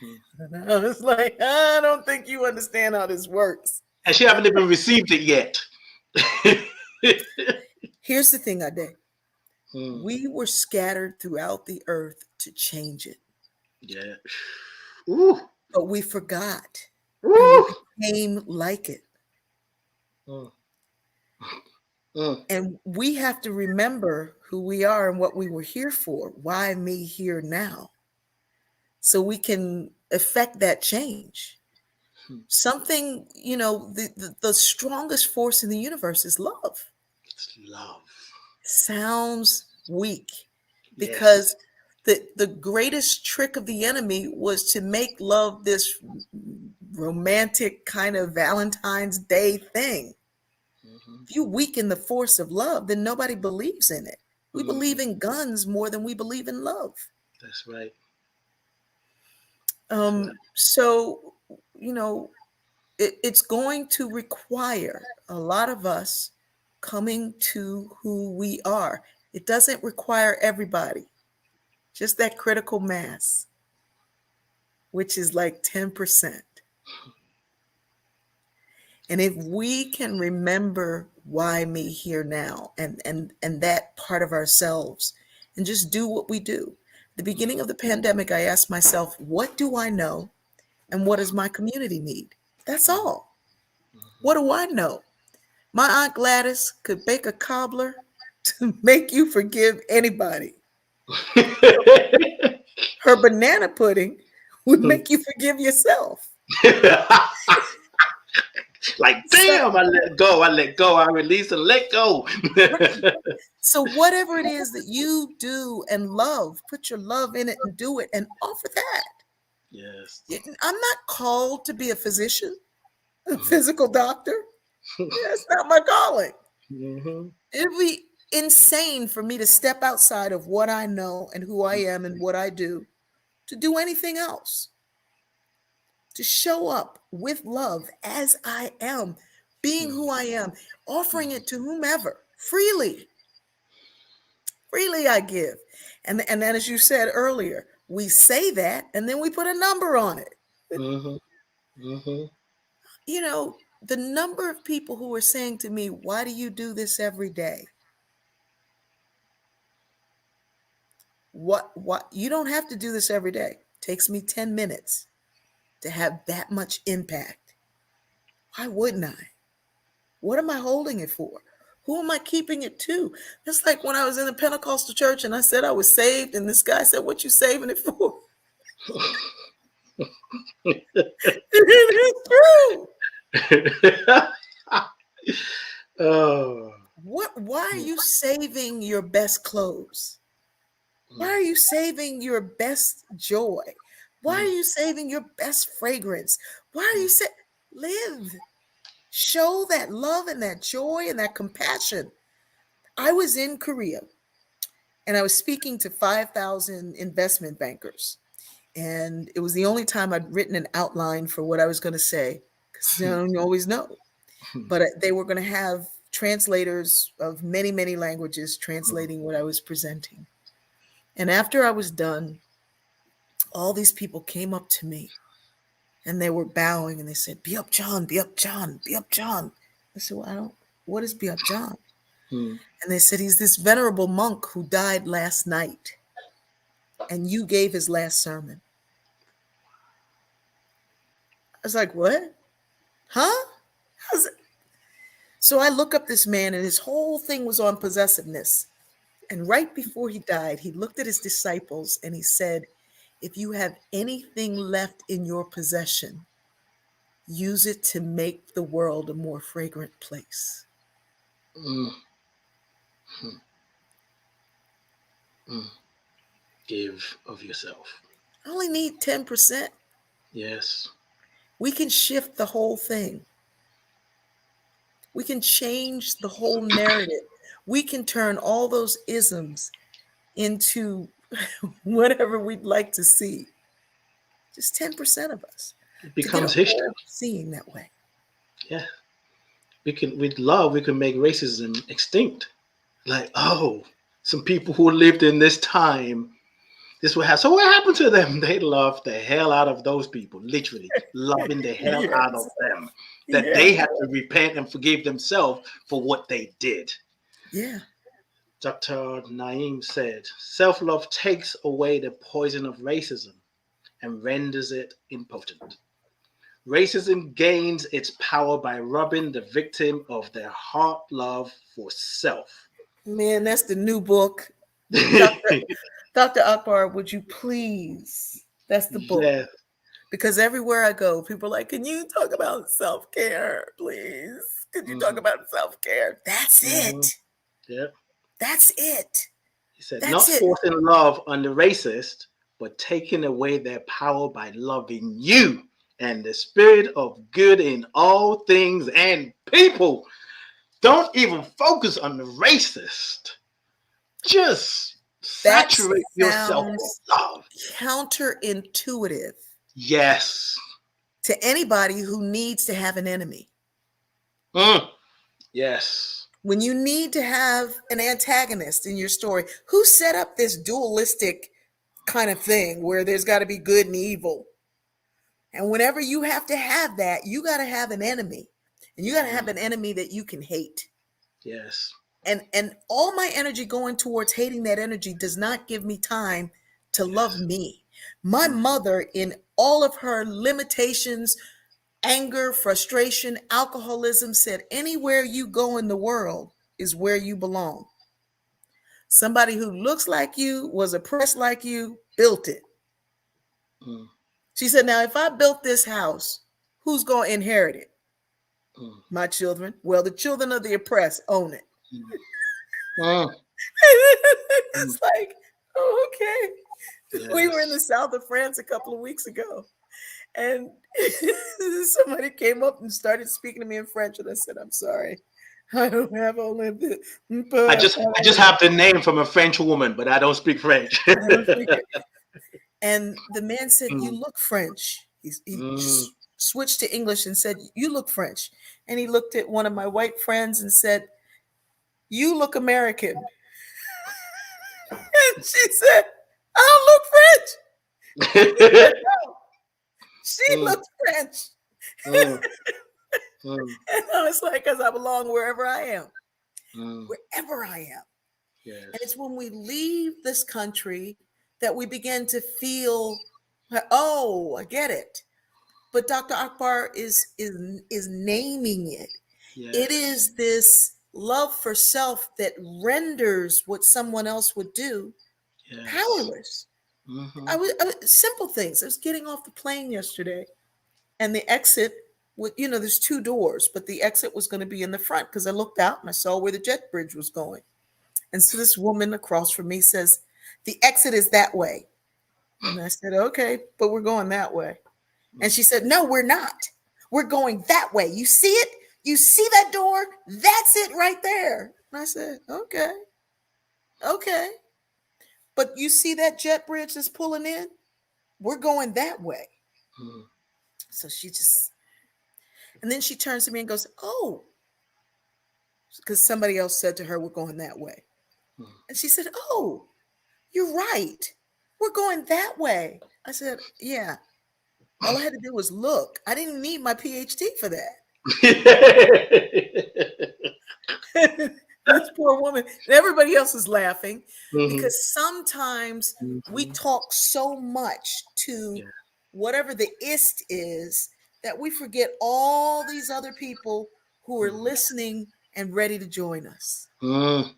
I was like, I don't think you understand how this works. And she haven't even received it yet. Here's the thing, Ade. We were scattered throughout the earth to change it. Yeah. Ooh. But we forgot. Ooh. And we became like it. And we have to remember who we are and what we were here for. Why me here now? So we can effect that change. Something, the strongest force in the universe is love. It's love. Sounds weak because the greatest trick of the enemy was to make love this romantic kind of Valentine's Day thing. If you weaken the force of love, then nobody believes in it. We believe in guns more than we believe in love. That's right. So, it's going to require a lot of us coming to who we are. It doesn't require everybody, just that critical mass, which is like 10%. And if we can remember why me here now and that part of ourselves and just do what we do. The beginning of the pandemic, I asked myself, what do I know and what does my community need? That's all. What do I know? My Aunt Gladys could bake a cobbler to make you forgive anybody. Her banana pudding would make you forgive yourself. Like, damn, I let go, I release and let go. So whatever it is that you do and love, put your love in it and do it and offer that. Yes. I'm not called to be a physician, a physical doctor. That's not my calling. It'd be insane for me to step outside of what I know and who I am and what I do to do anything else. To show up with love as I am, being who I am, offering it to whomever, freely. Freely I give. And then, as you said earlier, we say that and then we put a number on it. The number of people who are saying to me, why do you do this every day? What you don't have to do this every day. It takes me 10 minutes to have that much impact. Why wouldn't I? What am I holding it for? Who am I keeping it to? It's like when I was in the Pentecostal church and I said I was saved, and this guy said, what you saving it for? It is true. Oh. Why are you saving your best clothes? Why are you saving your best joy? Why are you saving your best fragrance? Why are you live? Show that love and that joy and that compassion. I was in Korea and I was speaking to 5,000 investment bankers. And it was the only time I'd written an outline for what I was going to say, because you don't always know. But they were going to have translators of many, many languages translating what I was presenting. And after I was done, all these people came up to me and they were bowing and they said, "Be up, John, be up, John, be up, John." I said, "Well, what is be up, John?" And they said, "He's this venerable monk who died last night. And you gave his last sermon." I was like, "What? Huh?" So I look up this man and his whole thing was on possessiveness. And right before he died, he looked at his disciples and he said, "If you have anything left in your possession, use it to make the world a more fragrant place." Give of yourself. I only need 10%. Yes. We can shift the whole thing. We can change the whole narrative. We can turn all those isms into whatever we'd like to see. Just 10% of us. It becomes history. Seeing that way. Yeah. With love, we can make racism extinct. Like, oh, some people who lived in this time, this would have. So what happened to them? They loved the hell out of those people, literally loving the hell out of them. That they had to repent and forgive themselves for what they did. Yeah. Dr. Naeem said, self-love takes away the poison of racism and renders it impotent. Racism gains its power by robbing the victim of their heart love for self. Man, that's the new book. Dr. Akbar, would you please? That's the book. Yeah. Because everywhere I go, people are like, "Can you talk about self-care, please? Could you talk about self-care?" That's it. Yeah. That's it. He said, not forcing love on the racist, but taking away their power by loving you and the spirit of good in all things and people. Don't even focus on the racist. Just saturate yourself with love. Counterintuitive. Yes. To anybody who needs to have an enemy. Yes. When you need to have an antagonist in your story, who set up this dualistic kind of thing where there's got to be good and evil? And whenever you have to have that, you got to have an enemy. And you got to have an enemy that you can hate. Yes. And all my energy going towards hating that energy does not give me time to love me. My mother, in all of her limitations, anger, frustration, alcoholism, said, anywhere you go in the world is where you belong. Somebody who looks like you, was oppressed like you, built it. She said, now, if I built this house, who's going to inherit it? My children. Well, the children of the oppressed own it. It's like, oh, okay. Yes. We were in the south of France a couple of weeks ago, and somebody came up and started speaking to me in French, and I said, "I'm sorry, I don't have only the." I just have the name from a French woman, but I don't speak French. And the man said, "You look French." He switched to English and said, "You look French." And he looked at one of my white friends and said, "You look American." And she said, "I don't look French." Said, no. She looked French. And I was like, because I belong wherever I am. Wherever I am. Yes. And it's when we leave this country that we begin to feel, oh, I get it. But Dr. Akbar is naming it. Yes. It is this love for self that renders what someone else would do powerless. I was simple things. I was getting off the plane yesterday, and the exit there's two doors, but the exit was going to be in the front because I looked out and I saw where the jet bridge was going. And so this woman across from me says, the exit is that way. And I said, okay, but we're going that way. And she said, no, we're not. We're going that way. You see it? You see that door? That's it right there. And I said, okay. But you see that jet bridge that's pulling in? We're going that way. Mm. So and then she turns to me and goes, oh, because somebody else said to her, we're going that way. Mm. And she said, oh, you're right. We're going that way. I said, yeah. All I had to do was look. I didn't need my PhD for that. This poor woman. And everybody else is laughing because sometimes we talk so much to whatever the ist is that we forget all these other people who are listening and ready to join us. And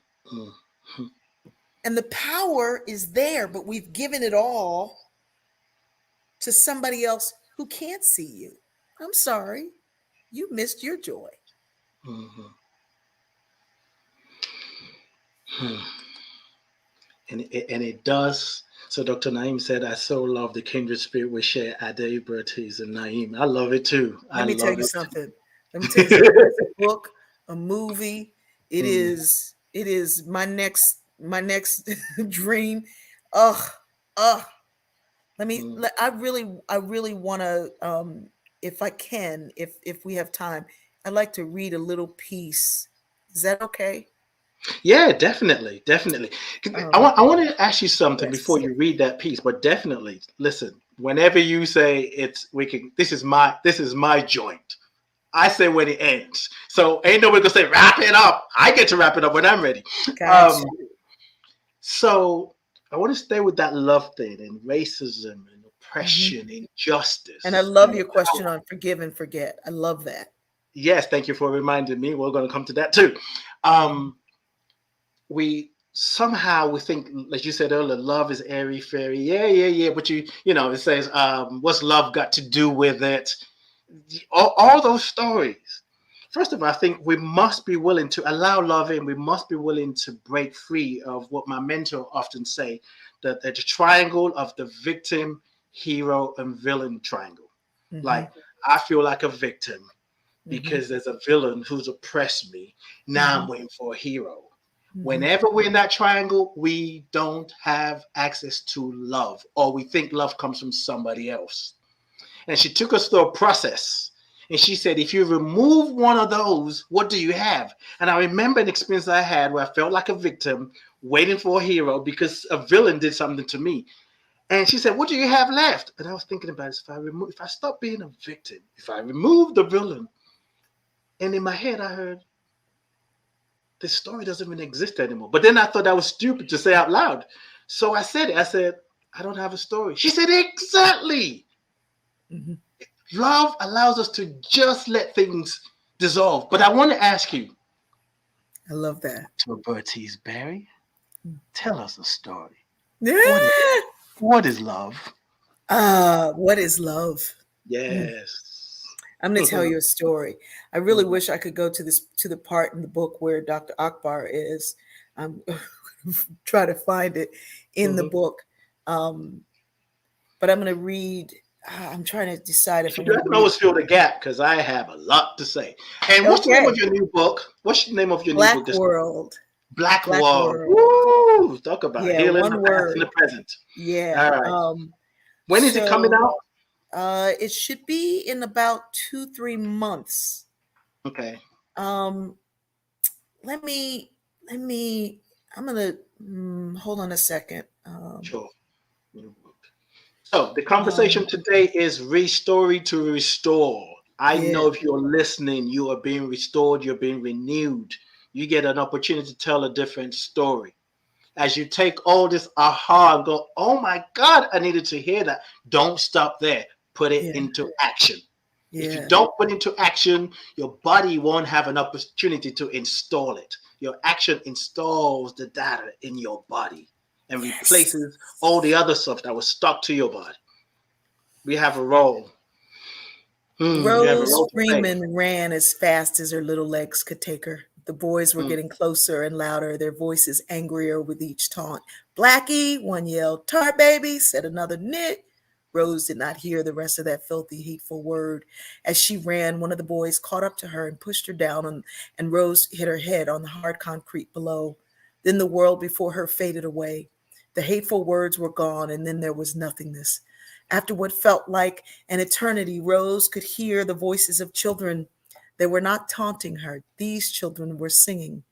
the power is there, but we've given it all to somebody else who can't see you. I'm sorry. You missed your joy. And it does. So Dr. Naeem said, I so love the kindred spirit we share, Ade, Bertice, and Naeem. I love it too. Let me tell you something. It's a book, a movie. It is my next dream. I really want to, if I can, if we have time, I'd like to read a little piece. Is that okay? Yeah, definitely. I want to ask you something before you read that piece, but definitely listen. Whenever you say this is my joint, I say when it ends. So ain't nobody gonna say wrap it up. I get to wrap it up when I'm ready. Gotcha. So I want to stay with that love thing and racism and oppression, injustice. And I love your question on forgive and forget. I love that. Yes, thank you for reminding me. We're going to come to that too. We think, like you said earlier, love is airy fairy. Yeah. But it says, what's love got to do with it? All those stories. First of all, I think we must be willing to allow love in. We must be willing to break free of what my mentor often say, that the triangle of the victim, hero, and villain triangle. Like, I feel like a victim because there's a villain who's oppressed me. Now I'm waiting for a hero. Whenever we're in that triangle, we don't have access to love, or we think love comes from somebody else. And she took us through a process. And she said, if you remove one of those, what do you have? And I remember an experience I had where I felt like a victim waiting for a hero because a villain did something to me. And she said, what do you have left? And I was thinking about it. If I stop being a victim, if I remove the villain, and in my head I heard, this story doesn't even exist anymore. But then I thought that was stupid to say out loud. So I said it. I said, I don't have a story. She said, exactly. Love allows us to just let things dissolve. But I want to ask you. I love that. So Bertice Berry, tell us a story. Yeah. What is love? What is love? Yes. I'm going to tell you a story. I really wish I could go to the part in the book where Dr. Akbar is. I'm try to find it in the book. But I'm going to read. I'm trying to decide if you can always fill the gap because I have a lot to say. And what's the name of your new book? What's the name of your new book? Black World. Black World. Woo! Talk about healing one the word. past and the present. Yeah. All right. When is it coming out? It should be in about 2-3 months. Okay. Let me. I'm gonna hold on a second. Sure. So the conversation today is restory to restore. I know if you're listening, you are being restored, you're being renewed. You get an opportunity to tell a different story. As you take all this aha and go, oh my God, I needed to hear that. Don't stop there. Put it into action. If you don't put it into action, your body won't have an opportunity to install it. Your action installs the data in your body and replaces all the other stuff that was stuck to your body. We have a role. You have a Rose role to play. Freeman ran as fast as her little legs could take her. The boys were getting closer and louder, their voices angrier with each taunt. Blackie, one yelled. Tar baby, said another. Knit. Rose did not hear the rest of that filthy, hateful word. As she ran, one of the boys caught up to her and pushed her down, and Rose hit her head on the hard concrete below. Then the world before her faded away. The hateful words were gone, and then there was nothingness. After what felt like an eternity, Rose could hear the voices of children. They were not taunting her. These children were singing.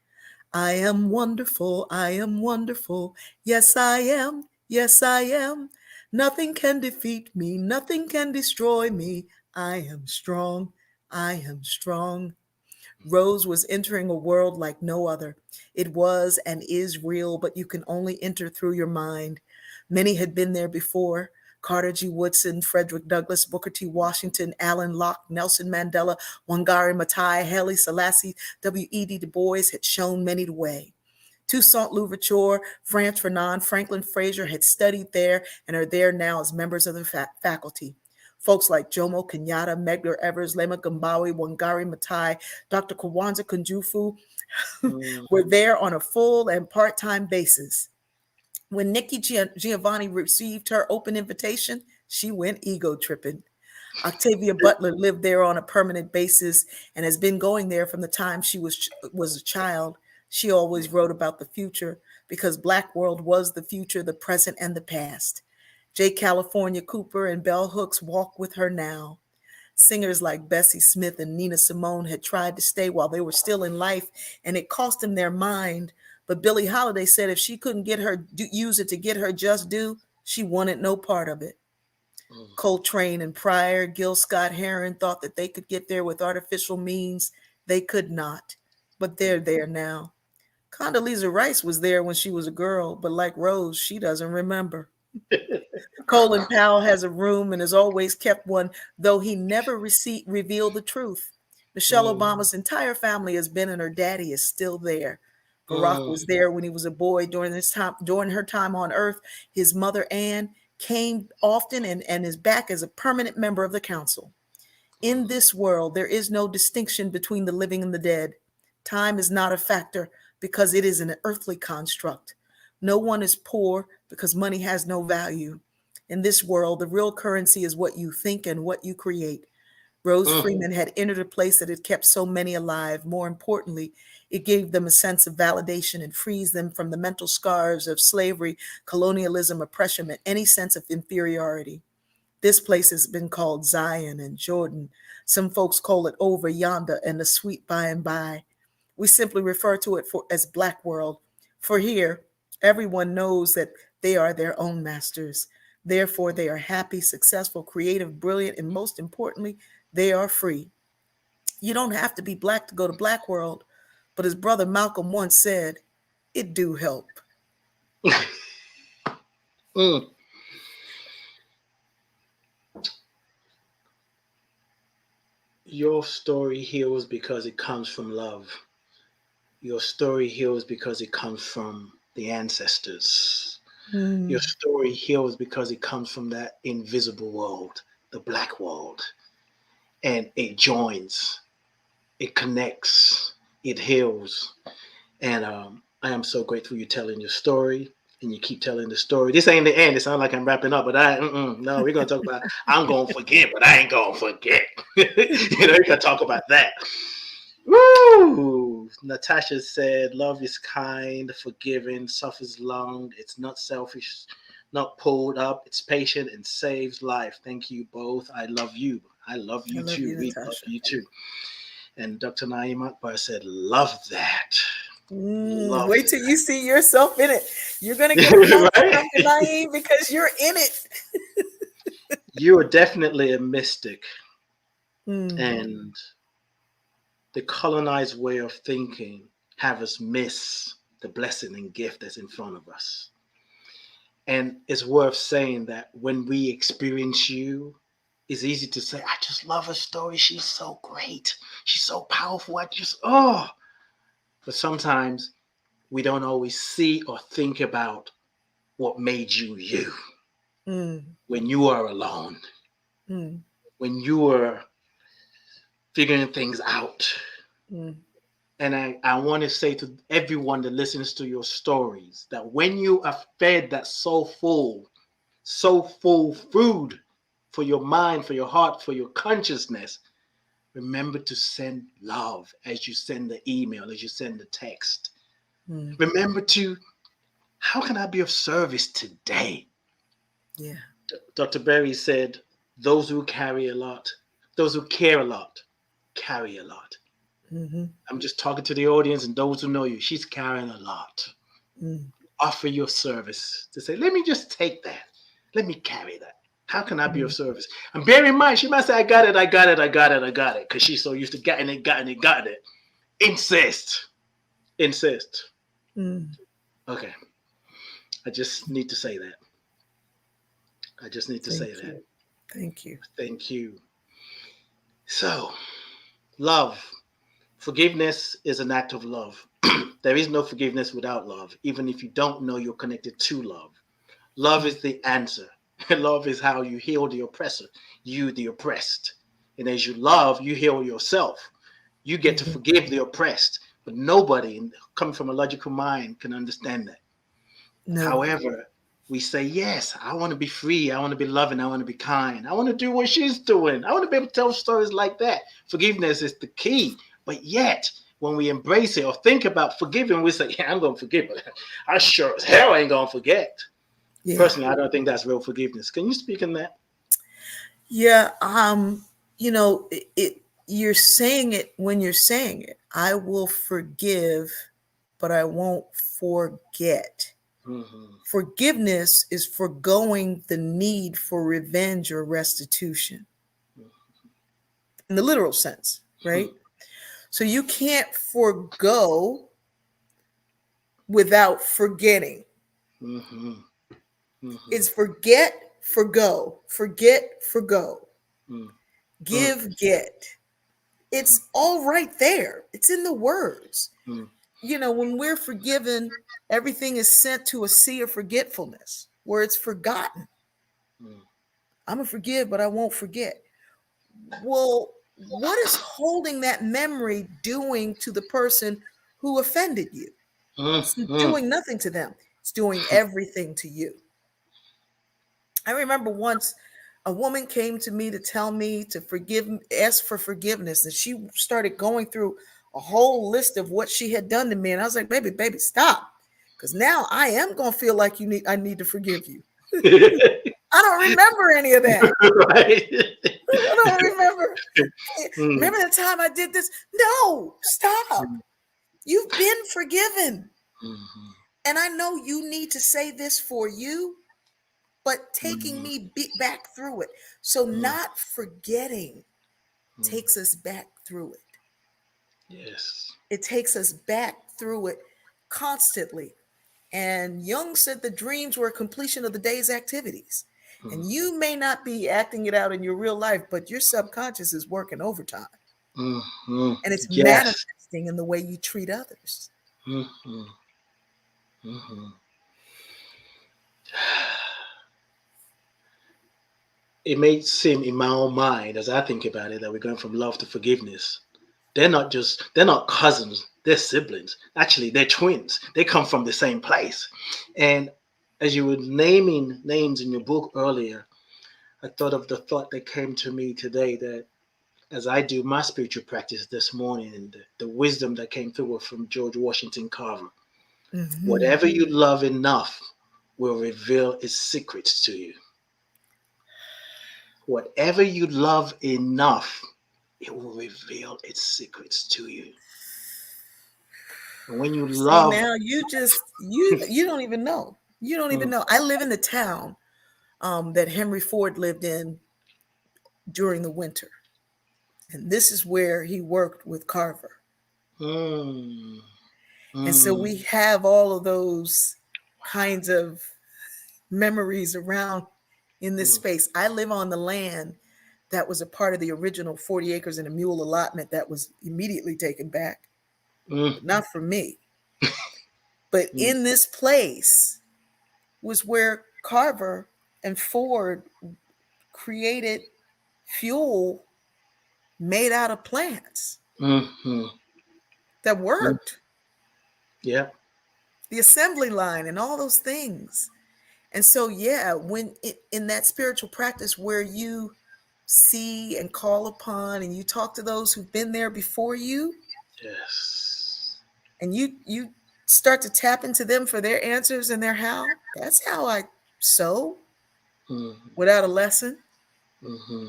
I am wonderful. I am wonderful. Yes, I am. Yes, I am. Nothing can defeat me. Nothing can destroy me. I am strong. I am strong. Rose was entering a world like no other. It was and is real, but you can only enter through your mind. Many had been there before. Carter G. Woodson, Frederick Douglass, Booker T. Washington, Alan Locke, Nelson Mandela, Wangari Maathai, Haile Selassie, W.E.B. Du Bois had shown many the way. Toussaint Louverture, Frantz Fanon, Franklin Frazier had studied there and are there now as members of the faculty. Folks like Jomo Kenyatta, Medgar Evers, Lema Gumbawi, Wangari Maathai, Dr. Kwanzaa Kunjufu were there on a full and part-time basis. When Nikki Giovanni received her open invitation, she went ego tripping. Octavia Butler lived there on a permanent basis and has been going there from the time she was a child. She always wrote about the future because Black world was the future, the present, and the past. J. California Cooper and Bell Hooks walk with her now. Singers like Bessie Smith and Nina Simone had tried to stay while they were still in life, and it cost them their mind. But Billie Holiday said if she couldn't use it to get her just due, she wanted no part of it. Coltrane and Pryor, Gil Scott Heron thought that they could get there with artificial means. They could not, but they're there now. Condoleezza Rice was there when she was a girl, but like Rose, she doesn't remember. Colin Powell has a room and has always kept one, though he never revealed the truth. Michelle Obama's entire family has been, and her daddy is still there. Barack was there when he was a boy during her time on Earth. His mother, Anne, came often and is back as a permanent member of the council. In this world, there is no distinction between the living and the dead. Time is not a factor because it is an earthly construct. No one is poor because money has no value. In this world, the real currency is what you think and what you create. Rose Freeman had entered a place that had kept so many alive. More importantly, it gave them a sense of validation and frees them from the mental scars of slavery, colonialism, oppression, and any sense of inferiority. This place has been called Zion and Jordan. Some folks call it over yonder and the sweet by and by. We simply refer to it as Black world. For here, everyone knows that they are their own masters. Therefore, they are happy, successful, creative, brilliant, and most importantly, they are free. You don't have to be Black to go to Black world, but as Brother Malcolm once said, it do help. Your story heals because it comes from love. Your story heals because it comes from the ancestors. Your story heals because it comes from that invisible world, the Black world. And it joins, it connects, it heals. And I am so grateful you're telling your story. And you keep telling the story. This ain't the end. It sounds like I'm wrapping up, but no, we're gonna talk about. I'm gonna forget, but I ain't gonna forget. We're gonna talk about that. Woo! Natasha said, "Love is kind, forgiving, suffers long. It's not selfish, not pulled up. It's patient and saves life. Thank you both. I love you. I love you too. We love you too." And Dr. Naeem Akbar said, "Love that." Wait till you see yourself in it. You're going to get a right? From Naeem because you're in it. You are definitely a mystic. And the colonized way of thinking have us miss the blessing and gift that's in front of us. And it's worth saying that when we experience you, it's easy to say, I just love her story. She's so great. She's so powerful. But sometimes we don't always see or think about what made you you. When you are alone, when you are figuring things out. Mm. And I want to say to everyone that listens to your stories that when you are fed that soulful food for your mind, for your heart, for your consciousness, remember to send love as you send the email, as you send the text. Mm. Remember to, how can I be of service today? Yeah. Dr. Berry said, those who carry a lot, those who care a lot, carry a lot. Mm-hmm. I'm just talking to the audience and those who know you. She's carrying a lot. Mm. Offer your service to say, let me just take that. Let me carry that. How can I be of Mm. service? And bear in mind, she might say, I got it, I got it, I got it, I got it. Because she's so used to getting it, getting it, getting it. Insist. Insist. Mm. Okay. I just need to say that. I just need to say Thank that. you. Thank you. Thank you. So, love. Forgiveness is an act of love. There is no forgiveness without love, even if you don't know you're connected to love. Love is the answer. Love is how you heal the oppressor, you, the oppressed. And as you love, you heal yourself. You get to Mm-hmm. forgive the oppressed. But nobody, coming from a logical mind, can understand that. No. However, we say, yes, I want to be free. I want to be loving. I want to be kind. I want to do what she's doing. I want to be able to tell stories like that. Forgiveness is the key. But yet, when we embrace it or think about forgiving, we say, yeah, I'm going to forgive her. I sure as hell ain't going to forget. Yeah. Personally, I don't think that's real forgiveness. Can you speak on that? Yeah. You're saying it when you're saying it. I will forgive, but I won't forget. Mm-hmm. Forgiveness is foregoing the need for revenge or restitution in the literal sense, right? So you can't forego without forgetting. Mm-hmm. Mm-hmm. It's forget, forgo, forget, forgo, Mm-hmm. give, get. It's all right there. It's in the words. Mm-hmm. When we're forgiven, everything is sent to a sea of forgetfulness where it's forgotten. I'm going to forgive, but I won't forget. Well, what is holding that memory doing to the person who offended you? It's Mm-hmm. doing nothing to them. It's doing everything to you. I remember once a woman came to me to tell me to ask for forgiveness. And she started going through a whole list of what she had done to me. And I was like, baby, stop. Because now I am going to feel like I need to forgive you. I don't remember any of that. Right. I don't remember. Mm. Remember the time I did this? No, stop. You've been forgiven. Mm-hmm. And I know you need to say this for you, but taking me back through it. So not forgetting takes us back through it. Yes. It takes us back through it constantly. And Jung said the dreams were a completion of the day's activities. And you may not be acting it out in your real life, but your subconscious is working overtime. Mm-hmm. And it's Yes. manifesting in the way you treat others. Mm-hmm. Mm-hmm. It may seem in my own mind, as I think about it, that we're going from love to forgiveness. They're not cousins, they're siblings. Actually, they're twins. They come from the same place. And as you were naming names in your book earlier, I thought of the thought that came to me today that as I do my spiritual practice this morning and the wisdom that came through from George Washington Carver. Mm-hmm. Whatever you love enough will reveal its secrets to you. Whatever you love enough, it will reveal its secrets to you. And when you See, love, now you don't even know. You don't even know. I live in the town that Henry Ford lived in during the winter. And this is where he worked with Carver. mm, And so we have all of those kinds of memories around in this space. I live on the land that was a part of the original 40 acres and a mule allotment that was immediately taken back, but not for me. But in this place was where Carver and Ford created fuel made out of plants Mm-hmm. that worked. Yeah. The assembly line and all those things. And so, yeah, when in that spiritual practice where you see and call upon and you talk to those who've been there before you, Yes. and you start to tap into them for their answers and their how. That's how I sew without a lesson. Mm-hmm.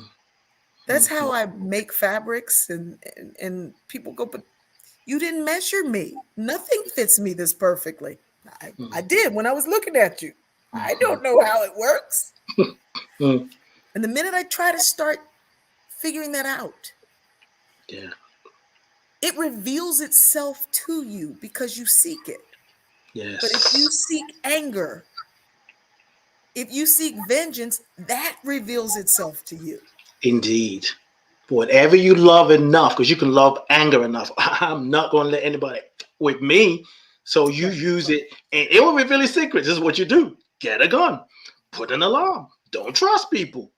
That's how I make fabrics and people go, but you didn't measure me. Nothing fits me this perfectly. I did when I was looking at you. I don't know how it works. And the minute I try to start figuring that out, Yeah. it reveals itself to you because you seek it. Yes. But if you seek anger, if you seek vengeance, that reveals itself to you. Indeed. Whatever you love enough, because you can love anger enough. I'm not going to let anybody with me. So you use it, and it will reveal its secrets. This is what you do. Get a gun. Put an alarm. Don't trust people.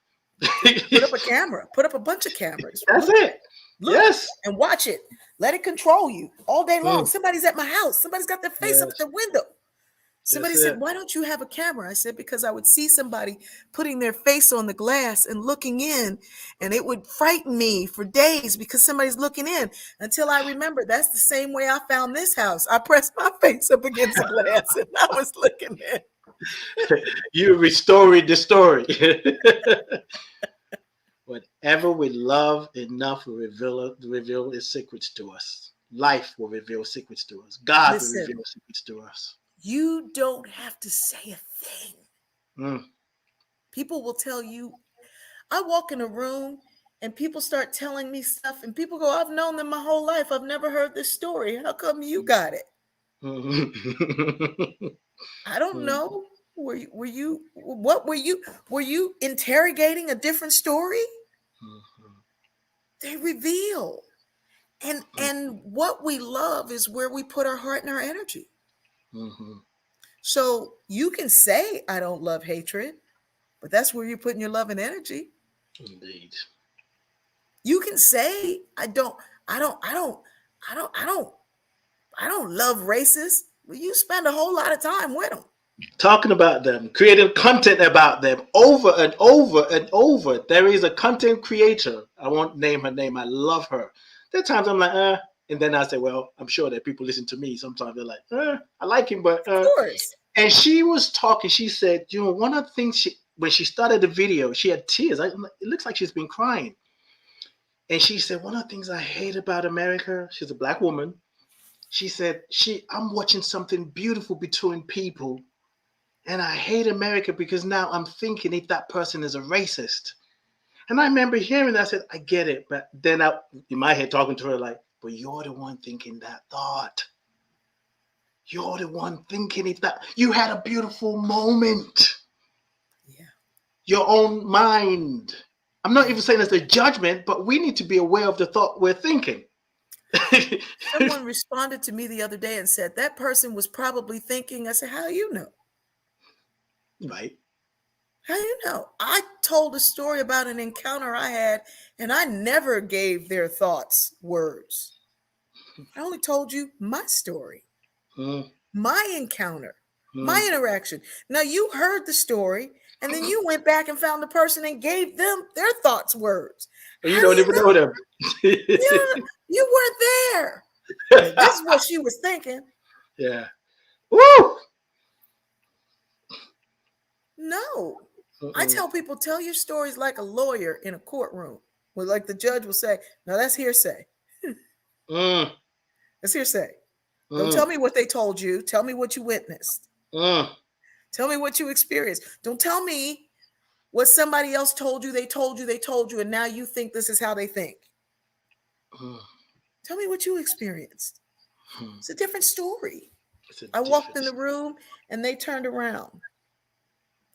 Put up a camera. Put up a bunch of cameras. That's it. Look Yes. and watch it. Let it control you all day long. Somebody's at my house. Somebody's got their face up at the window. Somebody said, why don't you have a camera? I said, because I would see somebody putting their face on the glass and looking in, and it would frighten me for days because somebody's looking in until I remember that's the same way I found this house. I pressed my face up against the glass and I was looking in. You restored the story. Whatever we love enough will reveal its secrets to us. Life will reveal secrets to us. God will reveal secrets to us. You don't have to say a thing. People will tell you. I walk in a room and people start telling me stuff and people go, I've known them my whole life. I've never heard this story. How come you got it? I don't know. Were you interrogating a different story? They reveal. And what we love is where we put our heart and our energy. So you can say, I don't love hatred, but that's where you're putting your love and energy. Indeed. You can say, I don't love racists. Well, you spend a whole lot of time with them. Talking about them, creating content about them over and over and over. There is a content creator. I won't name her name. I love her. There are times I'm like, and then I say, well, I'm sure that people listen to me. Sometimes they're like, I like him, but of course. And she was talking. She said, one of the things when she started the video, she had tears. It looks like she's been crying. And she said, one of the things I hate about America, she's a black woman. She said, I'm watching something beautiful between people. And I hate America because now I'm thinking if that person is a racist. And I remember hearing that. I said, I get it. But then in my head talking to her like, but you're the one thinking that thought. You're the one thinking if that you had a beautiful moment. Yeah. Your own mind. I'm not even saying it's a judgment, but we need to be aware of the thought we're thinking. Someone responded to me the other day and said, that person was probably thinking. I said, how do you know? Right. How do you know? I told a story about an encounter I had, and I never gave their thoughts words. I only told you my story, my encounter, my interaction. Now, you heard the story, and then you went back and found the person and gave them their thoughts words. You don't even know them. You weren't there. This is what she was thinking. Yeah. Woo! No. I tell people, tell your stories like a lawyer in a courtroom. Where like the judge will say, no, that's hearsay. That's hearsay. Don't tell me what they told you. Tell me what you witnessed. Tell me what you experienced. Don't tell me what somebody else told you, and now you think this is how they think. Tell me what you experienced. It's a different story. I walked in the room and they turned around.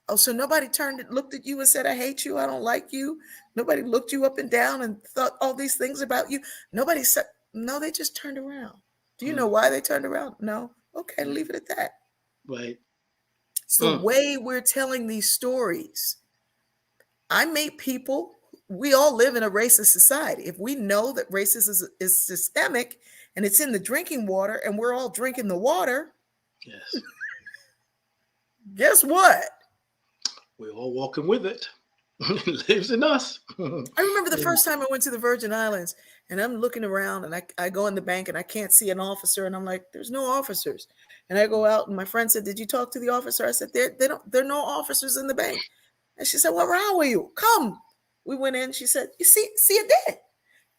Oh, so nobody looked at you and said, I hate you, I don't like you. Nobody looked you up and down and thought all these things about you. Nobody said, no, they just turned around. Do you know why they turned around? No. Okay, leave it at that. Right. It's the way we're telling these stories. I meet people we all live in a racist society. If we know that racism is systemic and it's in the drinking water and we're all drinking the water, Yes. guess what? We're all walking with it. It lives in us. I remember the first time I went to the Virgin Islands and I'm looking around and I go in the bank and I can't see an officer and I'm like, there's no officers. And I go out and my friend said, did you talk to the officer? I said, there are no officers in the bank. And she said, what wrong with you? Come. We went in. She said, you see it there.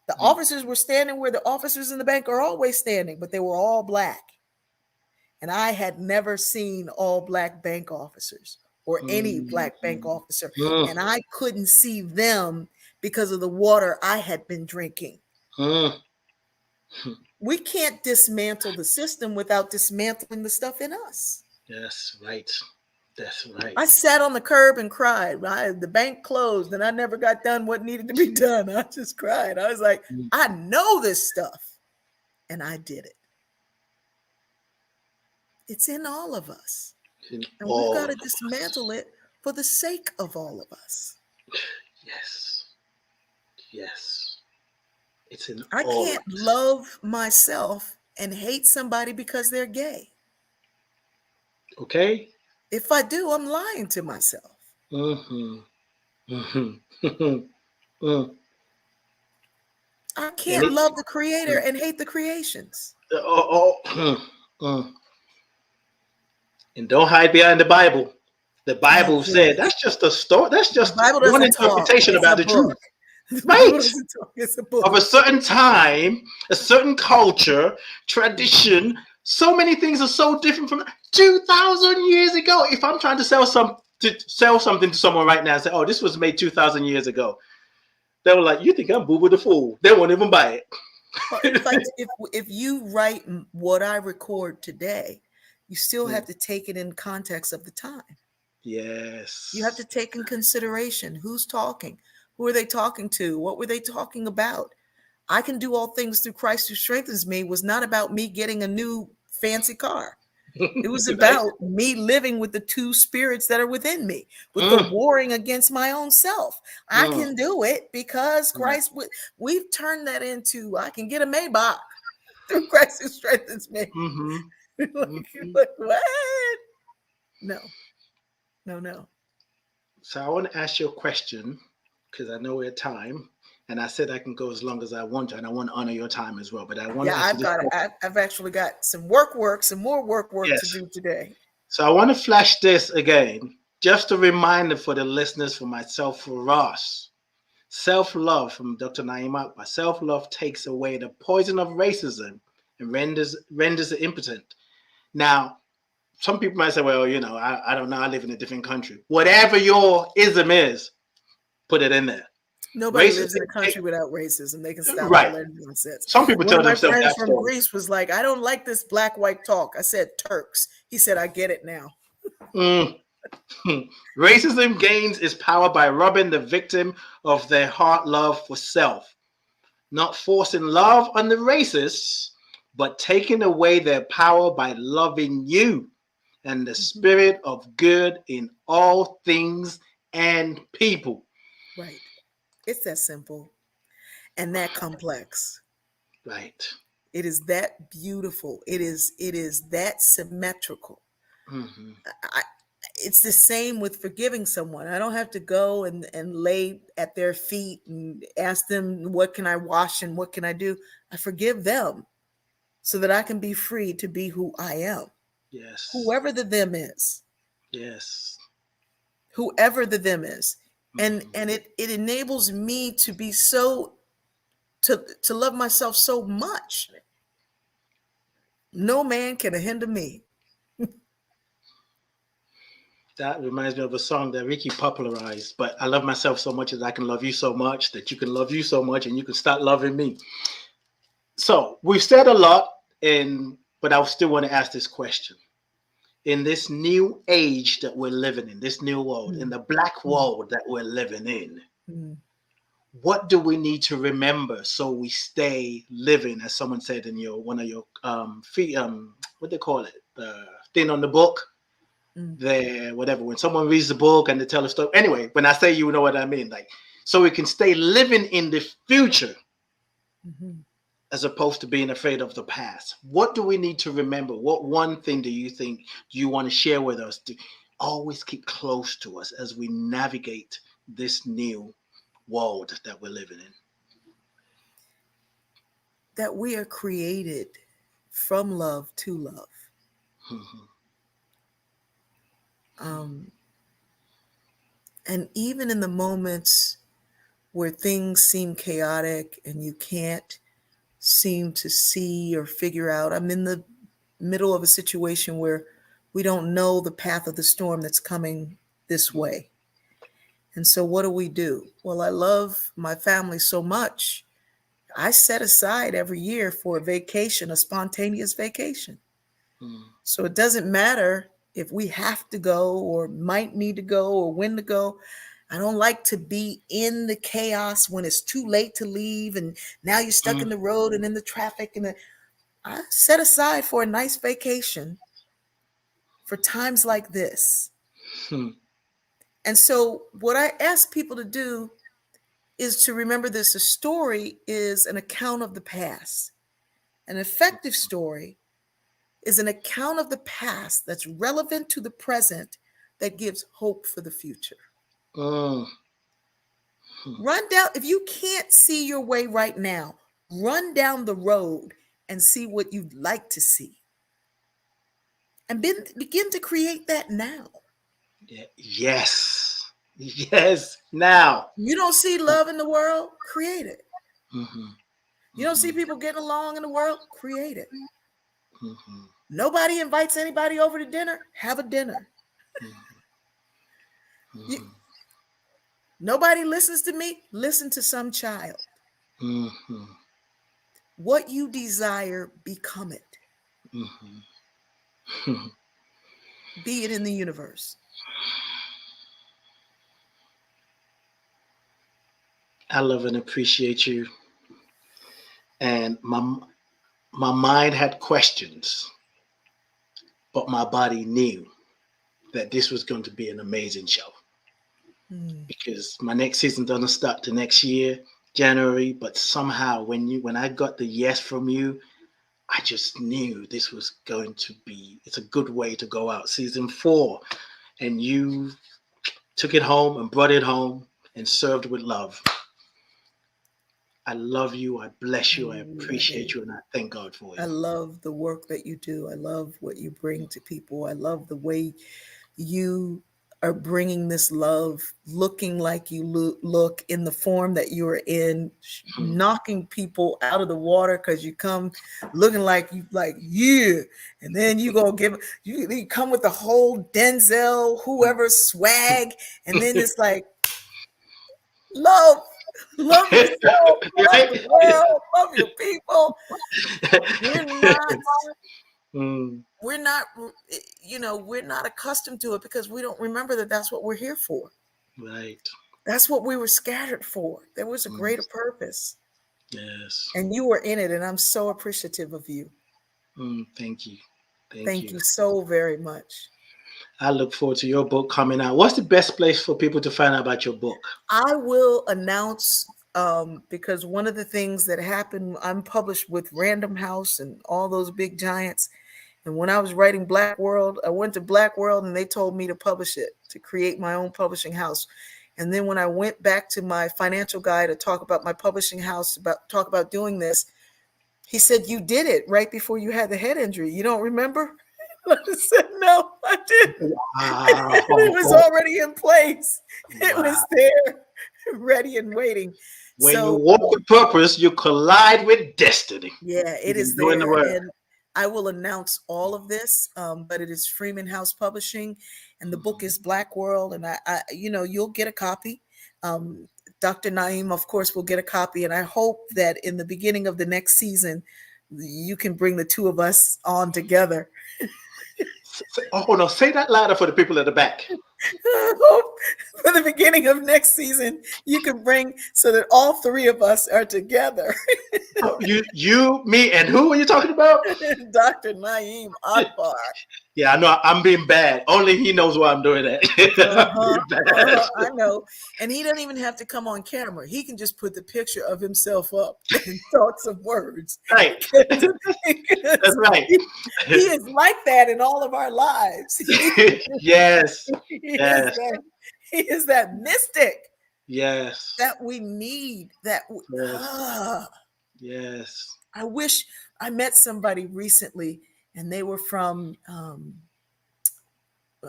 The officers were standing where the officers in the bank are always standing, but they were all black. And I had never seen all black bank officers or any black bank officer. And I couldn't see them because of the water I had been drinking. We can't dismantle the system without dismantling the stuff in us. Yes, right. That's right. I sat on the curb and cried. The bank closed and I never got done what needed to be done. I just cried. I was like, I know this stuff. And I did it. It's in all of us. And we've got to dismantle it for the sake of all of us. Yes. Yes. It's in I all can't of us. love myself and hate somebody because they're gay. Okay? If I do, I'm lying to myself. I can't love the creator and hate the creations. And don't hide behind the Bible. The Bible said that's just a story. That's just one interpretation about the truth. Right? It's a book. Of a certain time, a certain culture, tradition. So many things are so different from 2,000 years ago. If I'm trying to sell something to someone right now and say, oh, this was made 2,000 years ago, they were like, you think I'm Boo-Boo the Fool. They won't even buy it. If you write what I record today, you still have to take it in context of the time. Yes. You have to take in consideration who's talking, who are they talking to, what were they talking about. I can do all things through Christ who strengthens me was not about me getting a new fancy car. It was about me living with the two spirits that are within me, with the warring against my own self. I can do it because Christ, we've turned that into, I can get a Maybach through Christ who strengthens me. Like, what? No. So I want to ask you a question because I know we're at time. And I said I can go as long as I want to, and I want to honor your time as well. But I want to I've actually got some more work to do today. So I want to flash this again, just a reminder for the listeners, for myself, for Ross. Self-love from Dr. Naeem Akbar. Self-love takes away the poison of racism and renders it impotent. Now, some people might say, well, I don't know, I live in a different country. Whatever your ism is, put it in there. Nobody lives in a country without racism. They can stop all that nonsense. Some people tell themselves that. My friend from Greece was like, I don't like this black-white talk. I said Turks. He said, I get it now. Racism gains its power by robbing the victim of their heart love for self, not forcing love on the racists, but taking away their power by loving you and the spirit of good in all things and people. Right. It's that simple and that complex. Right. It is that beautiful. It is that symmetrical. It's the same with forgiving someone. I don't have to go and lay at their feet and ask them, what can I wash and what can I do? I forgive them so that I can be free to be who I am. Yes. Whoever the them is. Yes. Whoever the them is. And it enables me to be to love myself so much. No man can hinder me. That reminds me of a song that Ricky popularized, but I love myself so much that I can love you so much that you can love you so much and you can start loving me. So we've said a lot, but I still want to ask this question. In this new age that we're living in, this new world, in the black world that we're living in, what do we need to remember so we stay living, as someone said in one of your what they call it, the thing on the book, whatever. When someone reads the book and they tell a story. Anyway, when I say you know what I mean, like so we can stay living in the future Mhm. as opposed to being afraid of the past. What do we need to remember? What one thing do you want to share with us to always keep close to us as we navigate this new world that we're living in? That we are created from love to love. Mhm. And even in the moments where things seem chaotic and you can't seem to see or figure out, I'm in the middle of a situation where we don't know the path of the storm that's coming this way. And so what do? Well, I love my family so much. I set aside every year for a vacation, a spontaneous vacation. Mm. So it doesn't matter if we have to go or might need to go or when to go. I don't like to be in the chaos when it's too late to leave and now you're stuck in the road and in the traffic. I set aside for a nice vacation for times like this. Mm. And so what I ask people to do is to remember this. A story is an account of the past. An effective story is an account of the past that's relevant to the present that gives hope for the future. Mm. Run down, if you can't see your way right now, run down the road and see what you'd like to see. And begin to create that now. Yes. Yes. Now. You don't see love in the world? Create it. Mm-hmm. You don't see people getting along in the world? Create it. Mm-hmm. Nobody invites anybody over to dinner? Have a dinner. Mm-hmm. Nobody listens to me? Listen to some child. Mm-hmm. What you desire, become it. Mm-hmm. Be it in the universe. I love and appreciate you. And my mind had questions, but my body knew that this was going to be an amazing show. Because my next season doesn't start the next year, January, but somehow when I got the yes from you, I just knew this was going to be, it's a good way to go out. Season 4, and you took it home and brought it home and served with love. I love you. I bless you. I appreciate you. And I thank God for you. I love the work that you do. I love what you bring to people. I love the way you are bringing this love, looking like you look in the form that you are in, knocking people out of the water because you come looking like you yeah, and then you go you come with the whole Denzel whoever swag, and then it's like love yourself, love the world, love your people. We're not, we're not accustomed to it because we don't remember that that's what we're here for. Right. That's what we were scattered for. There was a greater purpose. Yes. And you were in it, and I'm so appreciative of you. Thank you. Thank you so very much. I look forward to your book coming out. What's the best place for people to find out about your book? I will announce, because one of the things that happened, I'm published with Random House and all those big giants. And when I was writing Black World, I went to Black World and they told me to publish it, to create my own publishing house. And then when I went back to my financial guy to talk about my publishing house, talk about doing this, he said, "You did it right before you had the head injury. You don't remember?" I said, "No, I didn't." Wow. It was already in place. It was there, ready and waiting. When you walk with purpose, you collide with destiny. Yeah, it is there. And I will announce all of this, but it is Freeman House Publishing, and the book is Black World. And I you'll get a copy. Dr. Naeem, of course, will get a copy. And I hope that in the beginning of the next season, you can bring the two of us on together. Oh, no, say that louder for the people at the back. I hope for the beginning of next season, you can bring so that all three of us are together. Oh, you, me, and who are you talking about? Dr. Naeem Akbar. Yeah, I know I'm being bad. Only he knows why I'm doing that. I'm being bad. I know. And he doesn't even have to come on camera. He can just put the picture of himself up and talk some words. Right. That's right. He is like that in all of our lives. Yes. He Yes. is that mystic Yes. that we need. Yes. I wish I met somebody recently, and they were from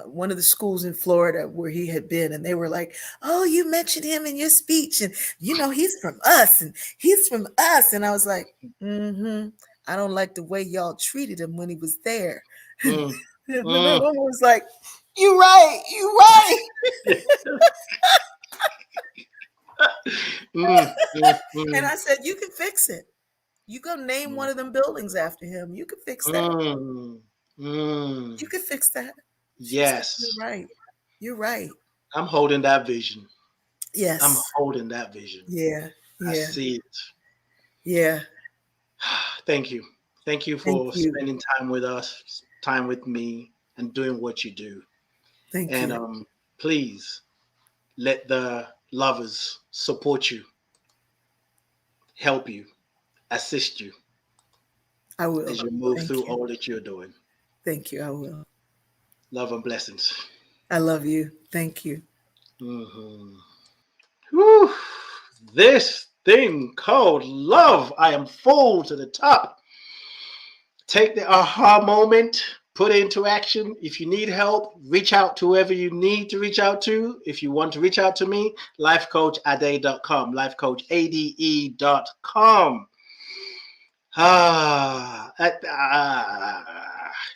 one of the schools in Florida where he had been, and they were like, "Oh, you mentioned him in your speech, and he's from us, and he's from us." And I was like, I don't like the way y'all treated him when he was there. And the woman was like, "You right, you right." And I said, "You can fix it. You go name one of them buildings after him. You can fix that. You can fix that." Yes. Said, "You're right. You're right." I'm holding that vision. Yes. I'm holding that vision. Yeah. I see it. Yeah. Thank you. Thank you for spending time with us, time with me, and doing what you do. Thank you. And please let the lovers support you, help you, assist you. I will. As you move through all that you're doing. Thank you. I will. Love and blessings. I love you. Thank you. Whew. This thing called love. I am full to the top. Take the aha moment, put it into action. If you need help, reach out to whoever you need to reach out to. If you want to reach out to me, lifecoachade.com, lifecoachade.com.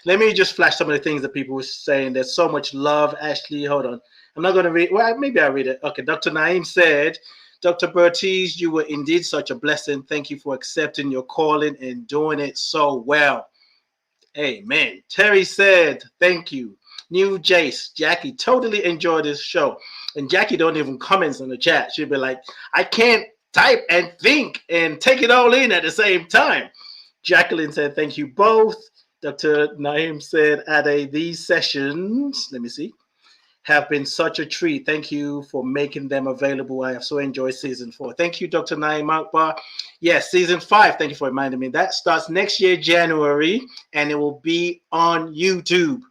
Let me just flash some of the things that people were saying. There's so much love. Ashley, hold on. I'm not going to read. Well, maybe I'll read it. Okay. Dr. Naeem said, Dr. Bertice, you were indeed such a blessing. Thank you for accepting your calling and doing it so well. Amen. Terry said, thank you. New Jace, Jackie, totally enjoy this show. And Jackie don't even comment on the chat. She'll be like, I can't type and think and take it all in at the same time. Jacqueline said, thank you both. Dr. Naeem said, these sessions, let me see, have been such a treat. Thank you for making them available. I have so enjoyed season 4. Thank you, Dr. Naeem Akbar. Yes, season 5. Thank you for reminding me. That starts next year, January, and it will be on YouTube.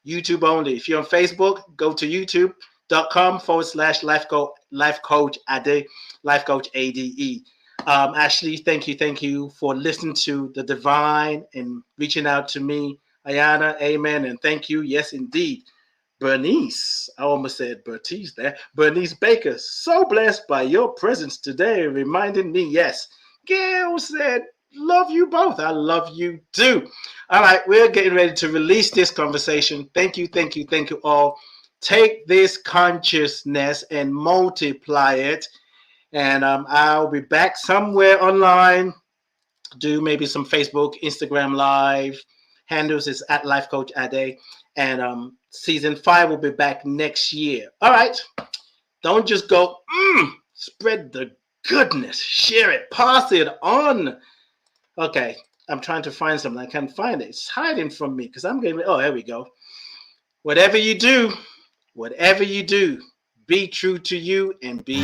YouTube only. If you're on Facebook, go to youtube.com/lifecoachade, lifecoachade. Ashley, thank you for listening to The Divine and reaching out to me. Ayana, amen, and thank you. Yes, indeed. Bernice, I almost said Bertice there. Bernice Baker, so blessed by your presence today, reminding me, yes. Gail said, love you both. I love you too. All right, we're getting ready to release this conversation. Thank you all. Take this consciousness and multiply it. And I'll be back somewhere online. Do maybe some Facebook, Instagram Live. Handles is at Life Coach Ade. And season 5 will be back next year. All right. Don't just go, spread the goodness. Share it. Pass it on. Okay. I'm trying to find something. I can't find it. It's hiding from me because I'm getting, there we go. Whatever you do, be true to you and be